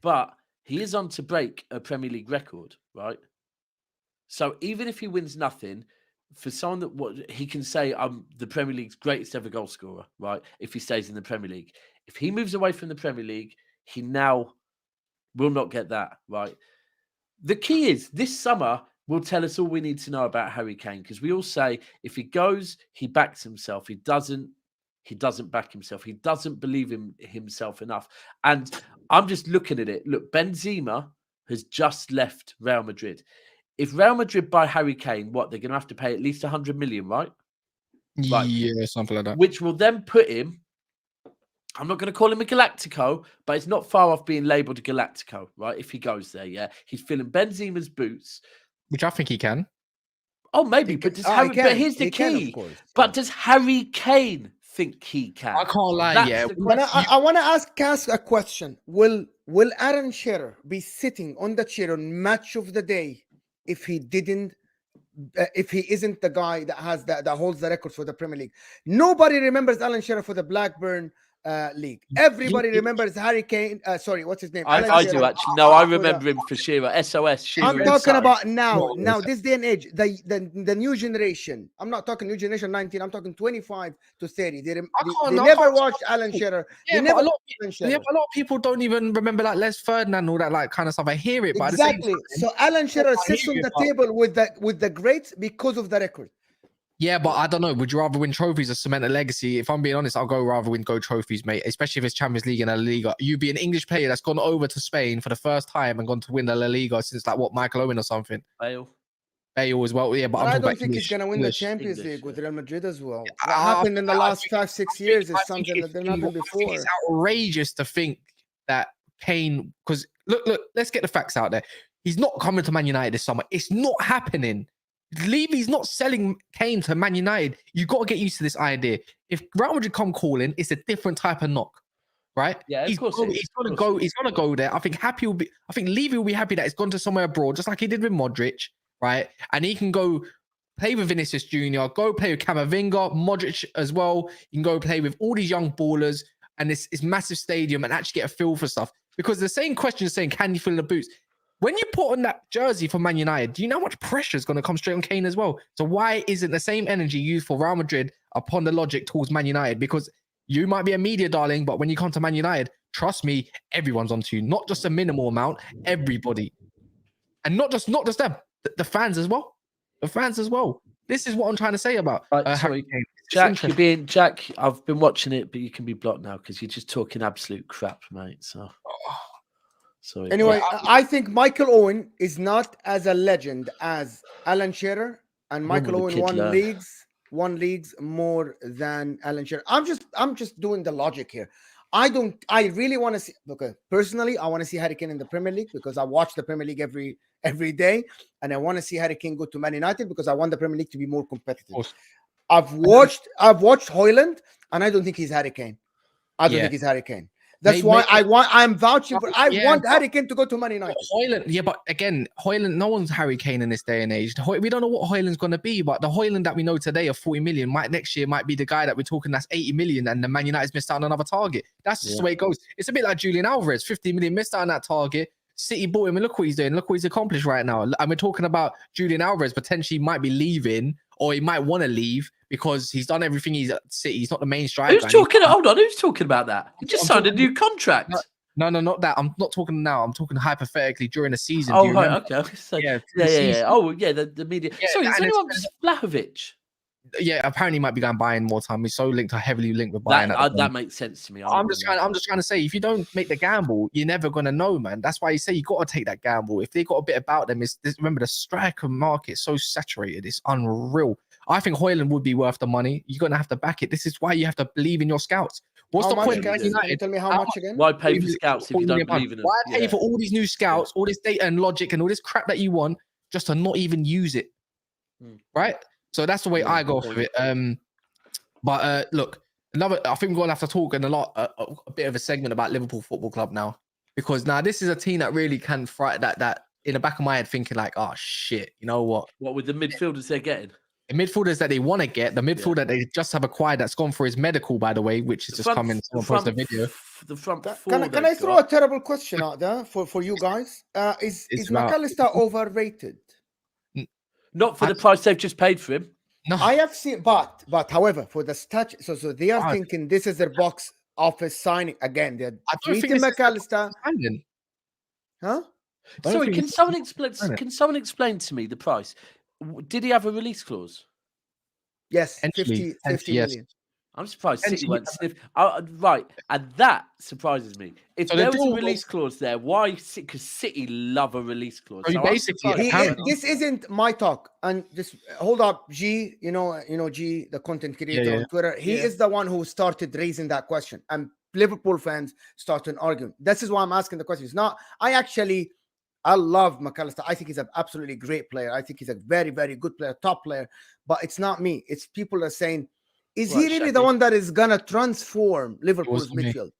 but he is on to break a Premier League record, right? So even if he wins nothing. for someone that what he can say, I'm the Premier League's greatest ever goal scorer, right? If he stays in the Premier League, if he moves away from the Premier League, he now will not get that, right? The key is this summer will tell us all we need to know about Harry Kane, because we all say if he goes, he backs himself. He doesn't back himself. He doesn't believe in himself enough. And I'm just looking at it. Look, Benzema has just left Real Madrid. If Real Madrid buy Harry Kane, what, they're going to have to pay at least 100 million, right? Right. Yeah, something like that. Which will then put him, I'm not going to call him a Galactico, but it's not far off being labelled a Galactico, right? If he goes there, yeah. He's filling Benzema's boots. Which I think he can. Oh, maybe, but does Harry, but here's the key. But does Harry Kane think he can? I can't lie, That's yeah. the But question. I want to ask Cass a question. Will Aaron Shearer be sitting on the chair on match of the day if he isn't the guy that holds the record for the Premier League? Nobody remembers Alan Shearer for the Blackburn league. Everybody remembers Harry Kane. Sorry, what's his name? I do actually. No, I remember him for Shearer. SOS. Shearer I'm talking about now, this day and age, the new generation. I'm not talking new generation 19. I'm talking 25 to 30. They never watched Alan Shearer. Yeah, they never but a lot of people don't even remember like Les Ferdinand and all that like kind of stuff. I hear it, but exactly. So Alan Shearer sits on the table with the greats because of the record. Yeah, but I don't know. Would you rather win trophies or cement a legacy? If I'm being honest, I'll rather win trophies, mate. Especially if it's Champions League and La Liga. You be an English player that's gone over to Spain for the first time and gone to win the La Liga since like what, Michael Owen or something. Bale as well. Yeah, but I don't think he's gonna win the Champions League with Real Madrid as well. What happened in the last 5-6 years is something that didn't happen before. It's outrageous to think that Kane, because look, let's get the facts out there. He's not coming to Man United this summer. It's not happening. Levy's not selling Kane to Man United. You got to get used to this idea. If Real Madrid come calling, it's a different type of knock, right? Yeah, he's gonna go there. I think Levy will be happy that it's gone to somewhere abroad, just like he did with Modric, right? And he can go play with Vinicius Jr., go play with Camavinga, Modric as well. You can go play with all these young ballers and this massive stadium and actually get a feel for stuff. Because the same question is saying, can you fill the boots? When you put on that jersey for Man United, do you know how much pressure is going to come straight on Kane as well? So why isn't the same energy used for Real Madrid upon the logic towards Man United? Because you might be a media darling, but when you come to Man United, trust me, everyone's onto you. Not just a minimal amount, everybody. And not just them, the fans as well. The fans as well. This is what I'm trying to say about Harry Kane. Jack, I've been watching it, but you can be blocked now because you're just talking absolute crap, mate. So... Sorry. Anyway, I think Michael Owen is not as a legend as Alan Shearer, and Michael Owen won leagues more than Alan Shearer. I'm just doing the logic here. I really want to see. Okay, personally, I want to see Harry Kane in the Premier League because I watch the Premier League every day, and I want to see Harry Kane go to Man United because I want the Premier League to be more competitive. I've watched Højlund, and I don't think he's Harry Kane. I don't think he's Harry Kane. That's why I'm vouching for. I want Harry Kane to go to Man United. Højlund, but again, Højlund, no one's Harry Kane in this day and age. We don't know what Højlund's going to be, but the Højlund that we know today of 40 million next year might be the guy that we're talking that's 80 million, and the Man United's missed out on another target. That's just the way it goes. It's a bit like Julian Alvarez, 50 million missed out on that target. City bought him, and look what he's doing. Look what he's accomplished right now. And we're talking about Julian Alvarez potentially might be leaving, or he might want to leave because he's done everything he's at City. He's not the main striker. Hold on, who's talking about that? He just signed a new contract. No, not that. I'm not talking now. I'm talking hypothetically during the season. Oh, right, okay. So, yeah. Oh, yeah, the media. Yeah, sorry, is anyone Vlahovic? Yeah, apparently he might be going Bayern more time. He's so heavily linked with Bayern. That makes sense to me. I'm just trying to say, if you don't make the gamble, you're never gonna know, man. That's why you say you got to take that gamble. If they got a bit about them, remember the striker market is so saturated, it's unreal. I think Højlund would be worth the money. You're gonna have to back it. This is why you have to believe in your scouts. What's the point? Can you tell me how much again? Why pay for scouts if you don't believe in them? Why pay for all these new scouts, all this data and logic, and all this crap that you want just to not even use it? Right. So that's the way I go with it. But look, I think we're gonna have to talk in a bit of a segment about Liverpool Football Club now, because now this is a team that really can frighten that in the back of my head, thinking like, oh shit, you know what? What with the midfielders they're getting? The midfielders that they want to get, the midfielder that they just have acquired that's gone for his medical, by the way, which is just coming. Someone post the video. The front can I throw a terrible question out there for you guys? Is McAllister overrated? Not for the price they've just paid for him. No, I have seen, but however, for the stat, so they are I thinking this is their box office signing again. They're don't think treating this is McAllister, signing. huh? I don't Sorry, think can this is someone explain? signing. Can someone explain to me the price? Did he have a release clause? Yes, Potentially, 50 yes. million. I'm surprised City Potentially, went sniff. Right, and that surprises me. If So the there was a deal release clause there, why? Because City love a release clause. So So I'm basically, surprised. apparently- This isn't my talk. And just hold up, G. You know G, the content creator yeah. on Twitter. He Yeah. is the one who started raising that question, and Liverpool fans started arguing. This is why I'm asking the question. It's not. I love McAllister. I think he's an absolutely great player. I think he's a very, very good player, top player. But it's not me. It's people are saying, is he Right, really the Shaggy. one that is gonna transform Liverpool's me. midfield?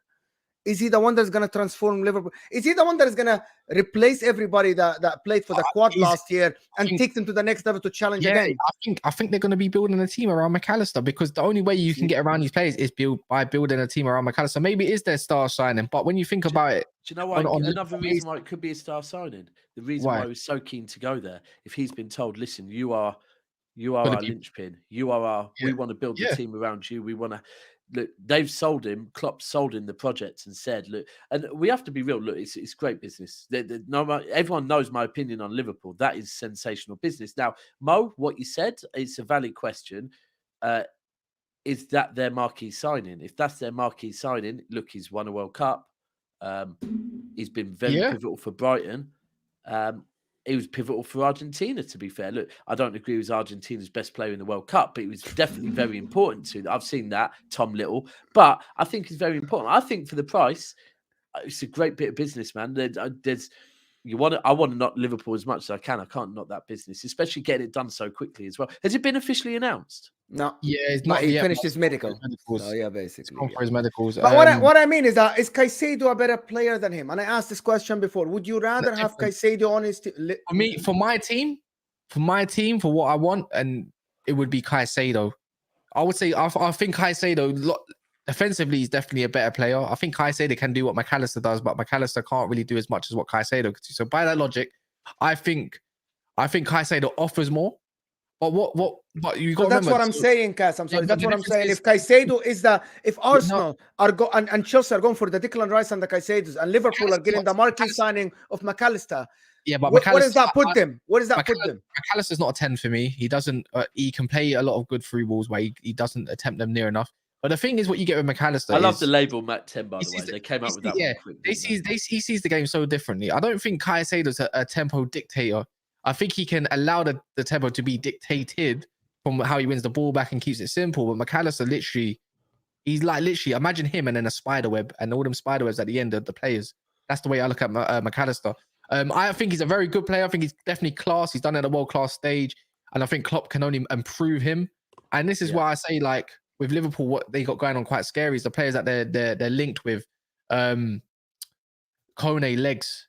Is he the one that's going to transform Liverpool? Is he the one that is going to replace everybody that played for the quad last year and take them to the next level to challenge again? I think they're going to be building a team around McAllister, because the only way you can get around these players is by building a team around McAllister. Maybe it is their star signing, but when you think about it, Do you know why? on Another reason why it could be a star signing. The reason why he was so keen to go there, if he's been told, listen, you are our linchpin. You are our. We want to build the team around you. We want to. Look, they've sold him. Klopp sold him the project and said, "Look," and we have to be real. Look, it's great business. Everyone knows my opinion on Liverpool. That is sensational business. Now, Mo, what you said, it's a valid question. Is that their marquee signing? If that's their marquee signing, look, he's won a World Cup. He's been very pivotal for Brighton. He was pivotal for Argentina, to be fair. Look, I don't agree with Argentina's best player in the World Cup, but he was definitely very important to. I've seen that, Tom Little, but I think he's very important. I think for the price, it's a great bit of business, man. I want to knock Liverpool as much as I can. I can't knock that business, especially getting it done so quickly as well. Has it been officially announced? No. Yeah, it's But not he yet. finished his medical. Medicals. So yeah, basically. For his medicals. But what I mean is that is Caicedo a better player than him? And I asked this question before. Would you rather have Caicedo on his team? For my team, for what I want, and it would be Caicedo. I would say I think Caicedo defensively is definitely a better player. I think Caicedo can do what McAllister does, but McAllister can't really do as much as what Caicedo could do. So by that logic, I think Caicedo offers more. But but you got to remember. That's what I'm saying, Cass. I'm sorry. Yeah, that's what I'm saying. If Caicedo is if Arsenal are and Chelsea are going for the Declan Rice and the Caicedos, and Liverpool are getting the marquee signing of McAllister. Yeah, but where does that put them? Where does that put them? McAllister's not a 10 for me. He doesn't. He can play a lot of good through balls, but he doesn't attempt them near enough. But the thing is, what you get with McAllister, I love the label Matt 10, by the way. They came up with that one. Quick, he sees the game so differently. I don't think Caicedo's a tempo dictator. I think he can allow the tempo to be dictated from how he wins the ball back and keeps it simple. But McAllister he's literally imagine him and then a spider web and all them spider webs at the end of the players. That's the way I look at McAllister. I think he's a very good player. I think he's definitely class. He's done it at a world-class stage. And I think Klopp can only improve him. And this is why I say, like, with Liverpool, what they got going on quite scary is the players that they're linked with. Kone legs,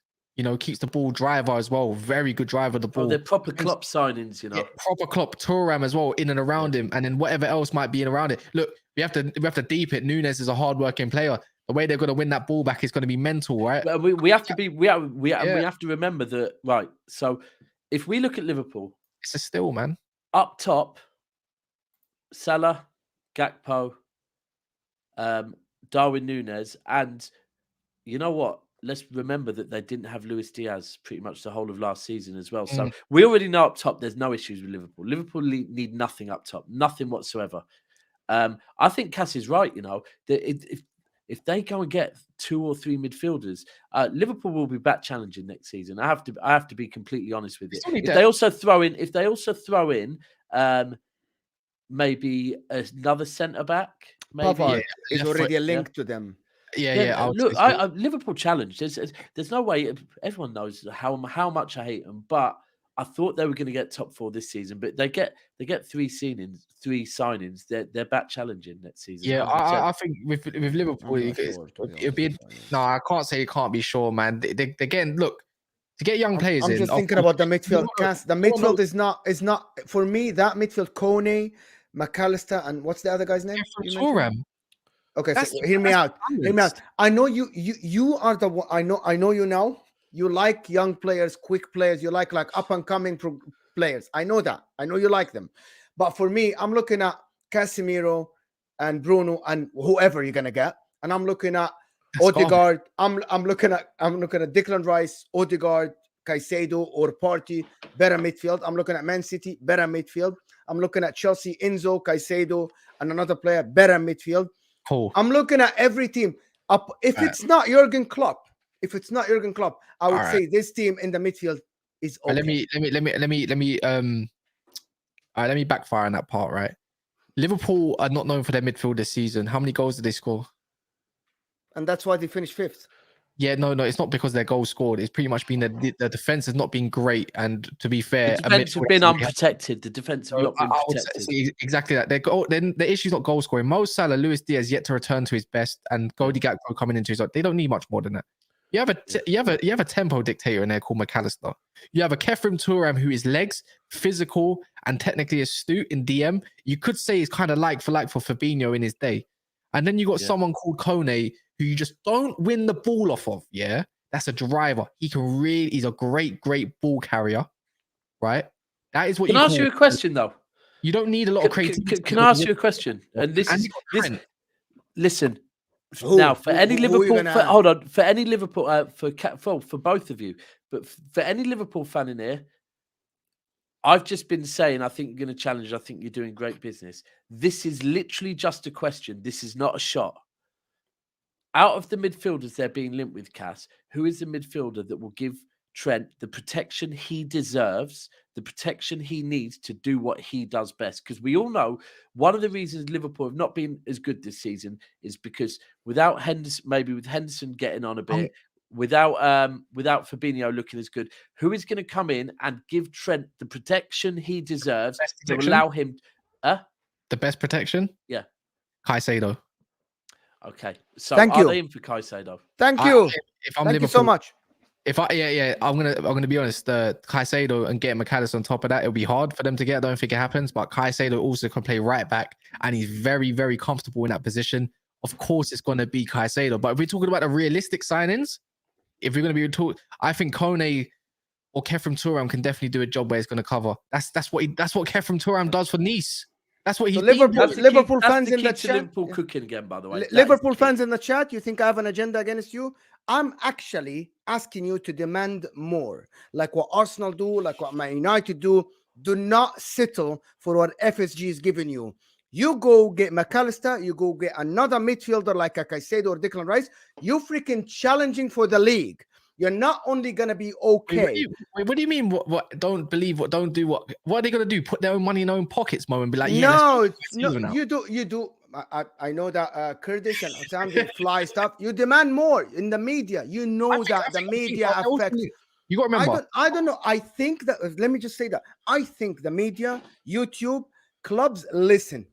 keeps the ball driver as well. Very good driver of the ball. Oh, they're proper Klopp signings, Yeah, proper Klopp, Thuram as well, in and around him. And then whatever else might be in around it. Look, we have to deep it. Nunes is a hard-working player. The way they're going to win that ball back is going to be mental, right? We have to remember that, right? So if we look at Liverpool, it's a steal, man. Up top, Salah, Gakpo, Darwin Nunes, and you know what? Let's remember that they didn't have Luis Diaz pretty much the whole of last season as well. So we already know up top there's no issues with Liverpool. Liverpool need nothing up top, nothing whatsoever. I think Cass is right. If they go and get 2 or 3 midfielders, Liverpool will be back challenging next season. I have to be completely honest with it. If they also throw in, maybe another centre back, maybe is already a link to them. Look, Liverpool challenge. There's no way. Everyone knows how much I hate them, but I thought they were going to get top 4 this season. But they get 3 signings. They're back challenging next season. Yeah, I think with Liverpool, it'll be. No, I can't say it can't be sure, man. Again, look, to get young players I'm just thinking about the midfield. The midfield is not for me. That midfield: Kone, McAllister, and what's the other guy's name? Thuram. Okay, so hear me out. I know you are the one. I know you now. You like young players, quick players. You like up and coming players. I know that. I know you like them. But for me, I'm looking at Casemiro and Bruno and whoever you're gonna get, and I'm looking at That's Odegaard. I'm looking at Declan Rice, Odegaard, Caicedo, or Partey, better midfield. I'm looking at Man City, better midfield. I'm looking at Chelsea, Enzo, Caicedo, and another player, better midfield. cool. I'm looking at every team. If it's not Jurgen Klopp, I would say this team in the midfield is okay. Let me backfire on that part, right? Liverpool are not known for their midfield this season. How many goals did they score? And that's why they finished 5th. Yeah, no, it's not because their goals sgored. It's pretty much been the defense has not been great. And to be fair, The defense have been unprotected. The defense have not been protected. Exactly that. Then the issue's not goal scoring. Mo Salah, Luis Diaz yet to return to his best, and Cody Gakpo coming into his own. They don't need much more than that. You have a tempo dictator in there called McAllister. You have a Kephram Thuram who is legs, physical, and technically astute in DM. You could say he's kind of like for Fabinho in his day. And then you got someone called Kone who you just don't win the ball off of. Yeah, that's a driver. He's a great ball carrier, right? That is what. Can I ask you a question though? You don't need a lot of creativity. Can I ask you a question? And listen. Now, for any Liverpool, for any Liverpool, for both of you, but for any Liverpool fan in here, I've just been saying, I think you're going to challenge. I think you're doing great business. This is literally just a question. This is not a shot. Out of the midfielders they're being linked with, Cass, who is the midfielder that will give Trent the protection he deserves, the protection he needs to do what he does best? Because we all know one of the reasons Liverpool have not been as good this season is because without Henderson, maybe with Henderson getting on a bit, without Fabinho looking as good, who is going to come in and give Trent the protection he deserves to allow him? The best protection? Yeah. Caicedo. Okay. So thank you. They in for Caicedo? Thank you. Thank you so much. If I'm gonna be honest. Caicedo and getting McAllister on top of that, it'll be hard for them to get. I don't think it happens. But Caicedo also can play right back, and he's very, very comfortable in that position. Of course, it's going to be Caicedo. But if we're talking about the realistic signings, if we're going to be talking, I think Kone or Kephram Thuram can definitely do a job where it's going to cover. That's what Kephram Thuram does for Nice. That's what he's Liverpool fans in the chat. Liverpool cooking again, by the way. Liverpool fans in the chat, you think I have an agenda against you? I'm actually asking you to demand more, like what Arsenal do, like what Man United do. Do not settle for what FSG is giving you. You go get McAllister, you go get another midfielder like a Caicedo or Declan Rice. You freaking challenging for the league. You're not only gonna be okay. What do you mean? What? Don't believe what? Don't do what? What are they gonna do? Put their own money in their own pockets, Mo, and be like, no. You do. I know that Kurdish and Osam they fly stuff. You demand more in the media. You know that the media affects. You got to remember. I don't know. I think that. Let me just say that. I think the media, YouTube, clubs listen.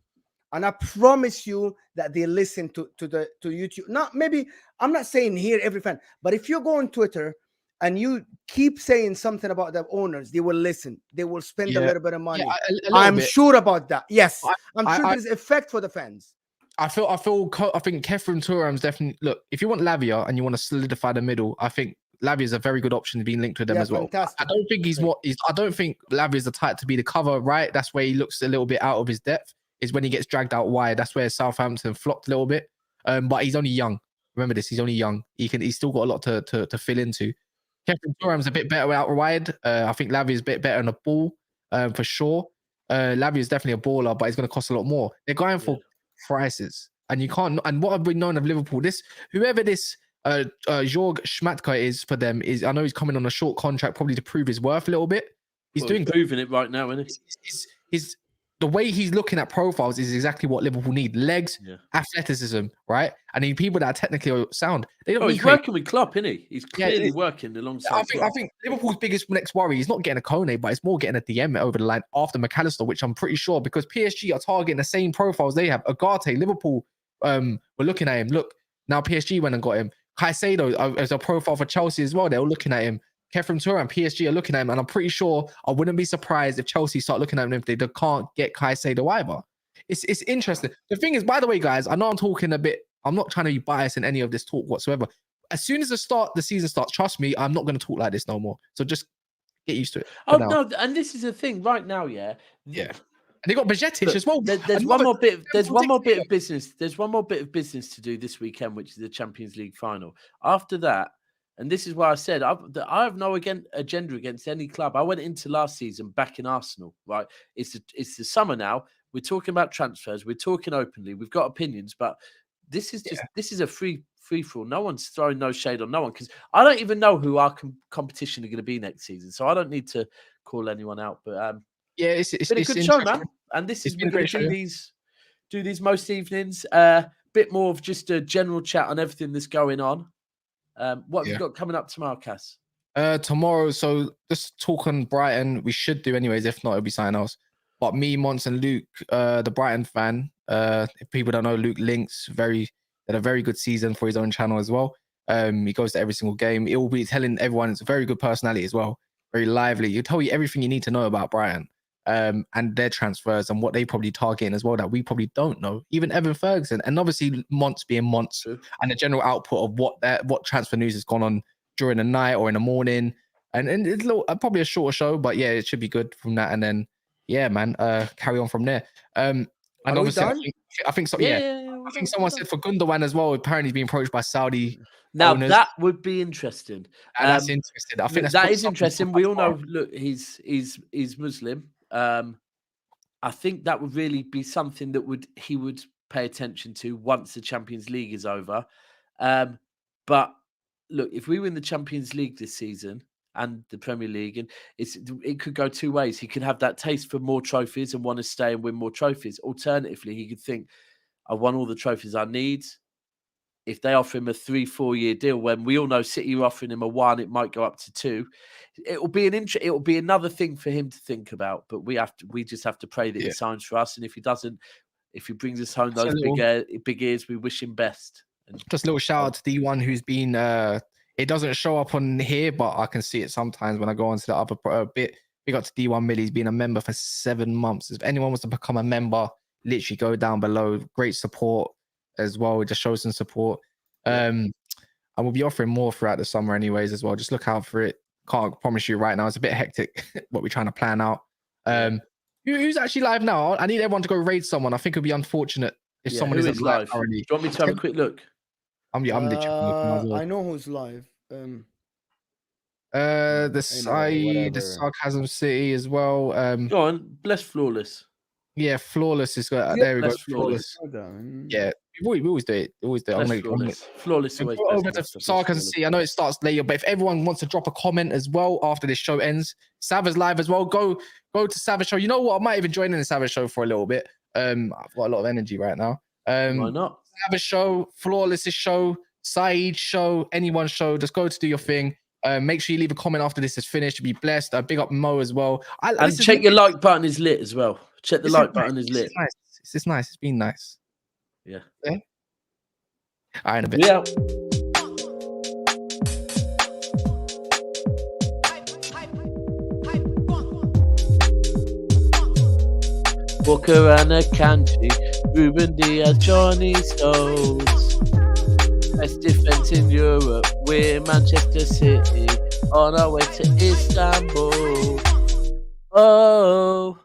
And I promise you that they listen to YouTube. Not maybe, I'm not saying here every fan, but if you go on Twitter and you keep saying something about the owners, they will listen. They will spend a little bit of money. I'm sure about that. Yes, I'm sure there's effect for the fans. I think Kephram Thuram's definitely, look, if you want Lavia and you want to solidify the middle, I think Lavia is a very good option to be linked with them as well. Fantastic. I don't think I don't think Lavia is the type to be the cover, right? That's where he looks a little bit out of his depth. Is when he gets dragged out wide. That's where Southampton flopped a little bit. But he's only young. Remember this, he's only young. He's still got a lot to fill into. Kephram Thuram's a bit better out wide. I think Lavia's a bit better on the ball, for sure. Lavia's definitely a baller, but he's going to cost a lot more. They're going for prices. And you can't, and what I've been known of Liverpool, whoever this Jorg Schmatka is for them is, I know he's coming on a short contract, probably to prove his worth a little bit. He's proving it right now, isn't he? The way he's looking at profiles is exactly what Liverpool need. Legs, athleticism, right? And then people that are technically sound. They don't. He's working with Klopp, isn't he? He's clearly working alongside. I think Liverpool's biggest next worry is not getting a Kone, but it's more getting a DM over the line after McAllister, which I'm pretty sure, because PSG are targeting the same profiles they have. Agate, Liverpool were looking at him. Look, now PSG went and got him. Caicedo as a profile for Chelsea as well. They were looking at him. Kephram Thuram, PSG are looking at him, and I'm pretty sure I wouldn't be surprised if Chelsea start looking at him if they can't get Caicedo either. It's interesting. The thing is, by the way, guys, I know I'm talking a bit. I'm not trying to be biased in any of this talk whatsoever. As soon as the season starts, trust me, I'm not going to talk like this no more. So just get used to it. Oh no, and this is the thing right now. they got Bajcetic Look, as well. There's one more bit. There's one more bit of business. There's one more bit of business to do this weekend, which is the Champions League final. After that, and this is why I said I have no agenda against any club. I went into last season back in Arsenal. Right, it's the summer now. We're talking about transfers. We're talking openly. We've got opinions, but this is just this is a free for all. No one's throwing no shade on no one because I don't even know who our competition are going to be next season. So I don't need to call anyone out. But yeah, it's been a good show, man. And this is we're going to do these most evenings. Bit more of just a general chat on everything that's going on. What have you got coming up tomorrow, Cass? Tomorrow, so just talk on Brighton. We should do anyways. If not, it'll be something else. But me, Mons, and Luke, the Brighton fan. If people don't know, Luke Links had a very good season for his own channel as well. He goes to every single game. It will be telling everyone it's a very good personality as well. Very lively. He'll tell you everything you need to know about Brighton. And their transfers and what they probably targeting as well that we probably don't know. Even Evan Ferguson and obviously Monts being Monts and the general output of what transfer news has gone on during the night or in the morning. And it's probably a shorter show, but yeah, it should be good from that. And then man, carry on from there. And obviously, I think so. Yeah, I think someone said for Gundogan as well. Apparently, he's being approached by Saudi. Now owners. that would be interesting. That's interesting. I think that is interesting. We all know. Look, he's Muslim. I think that would really be something that he would pay attention to once the Champions League is over. But look, if we win the Champions League this season and the Premier League, and it could go two ways. He could have that taste for more trophies and want to stay and win more trophies. Alternatively, he could think, I won all the trophies I need. If they offer him a 3-4 year deal, when we all know City are offering him a 1, it might go up to 2. It will be another thing for him to think about. But we just have to pray that he signs for us. And if he doesn't, if he brings us home those big ears, we wish him best. And just a little shout out to D1 who's been. It doesn't show up on here, but I can see it sometimes when I go onto the upper bit. We got to D1 Millie. He's been a member for 7 months. If anyone wants to become a member, literally go down below. Great support as well. Just show some support. And we'll be offering more throughout the summer anyways as well. Just look out for it. Can't promise you right now. It's a bit hectic what we're trying to plan out. Who's actually live now? I need everyone to go raid someone. I think it would be unfortunate if someone isn't live already. Do you want me to have a quick look? I'm literally looking as well. I know who's live. The Sarcasm City as well. Go on, bless Flawless. Yeah, Flawless is got. There we go. Flawless. Yeah, we always do it. Flawless. Over to Sarcasm City. I know it starts later, but if everyone wants to drop a comment as well after this show ends, Sav is live as well. Go to Savage Show. You know what? I might even join in the Savage Show for a little bit. I've got a lot of energy right now. Why not? Savage Show, Flawless's show, Saeed's show, anyone's show. Just go to do your thing. Make sure you leave a comment after this is finished. Be blessed. Big up Mo as well. And check your like button is lit as well. Check the like button is lit. It's nice. It's been nice. Yeah. All right, in a bit. Yeah. Walker and a Kante, Ruben Diaz, Johnny Stones. Best defense in Europe. We're Manchester City on our way to Istanbul. Oh.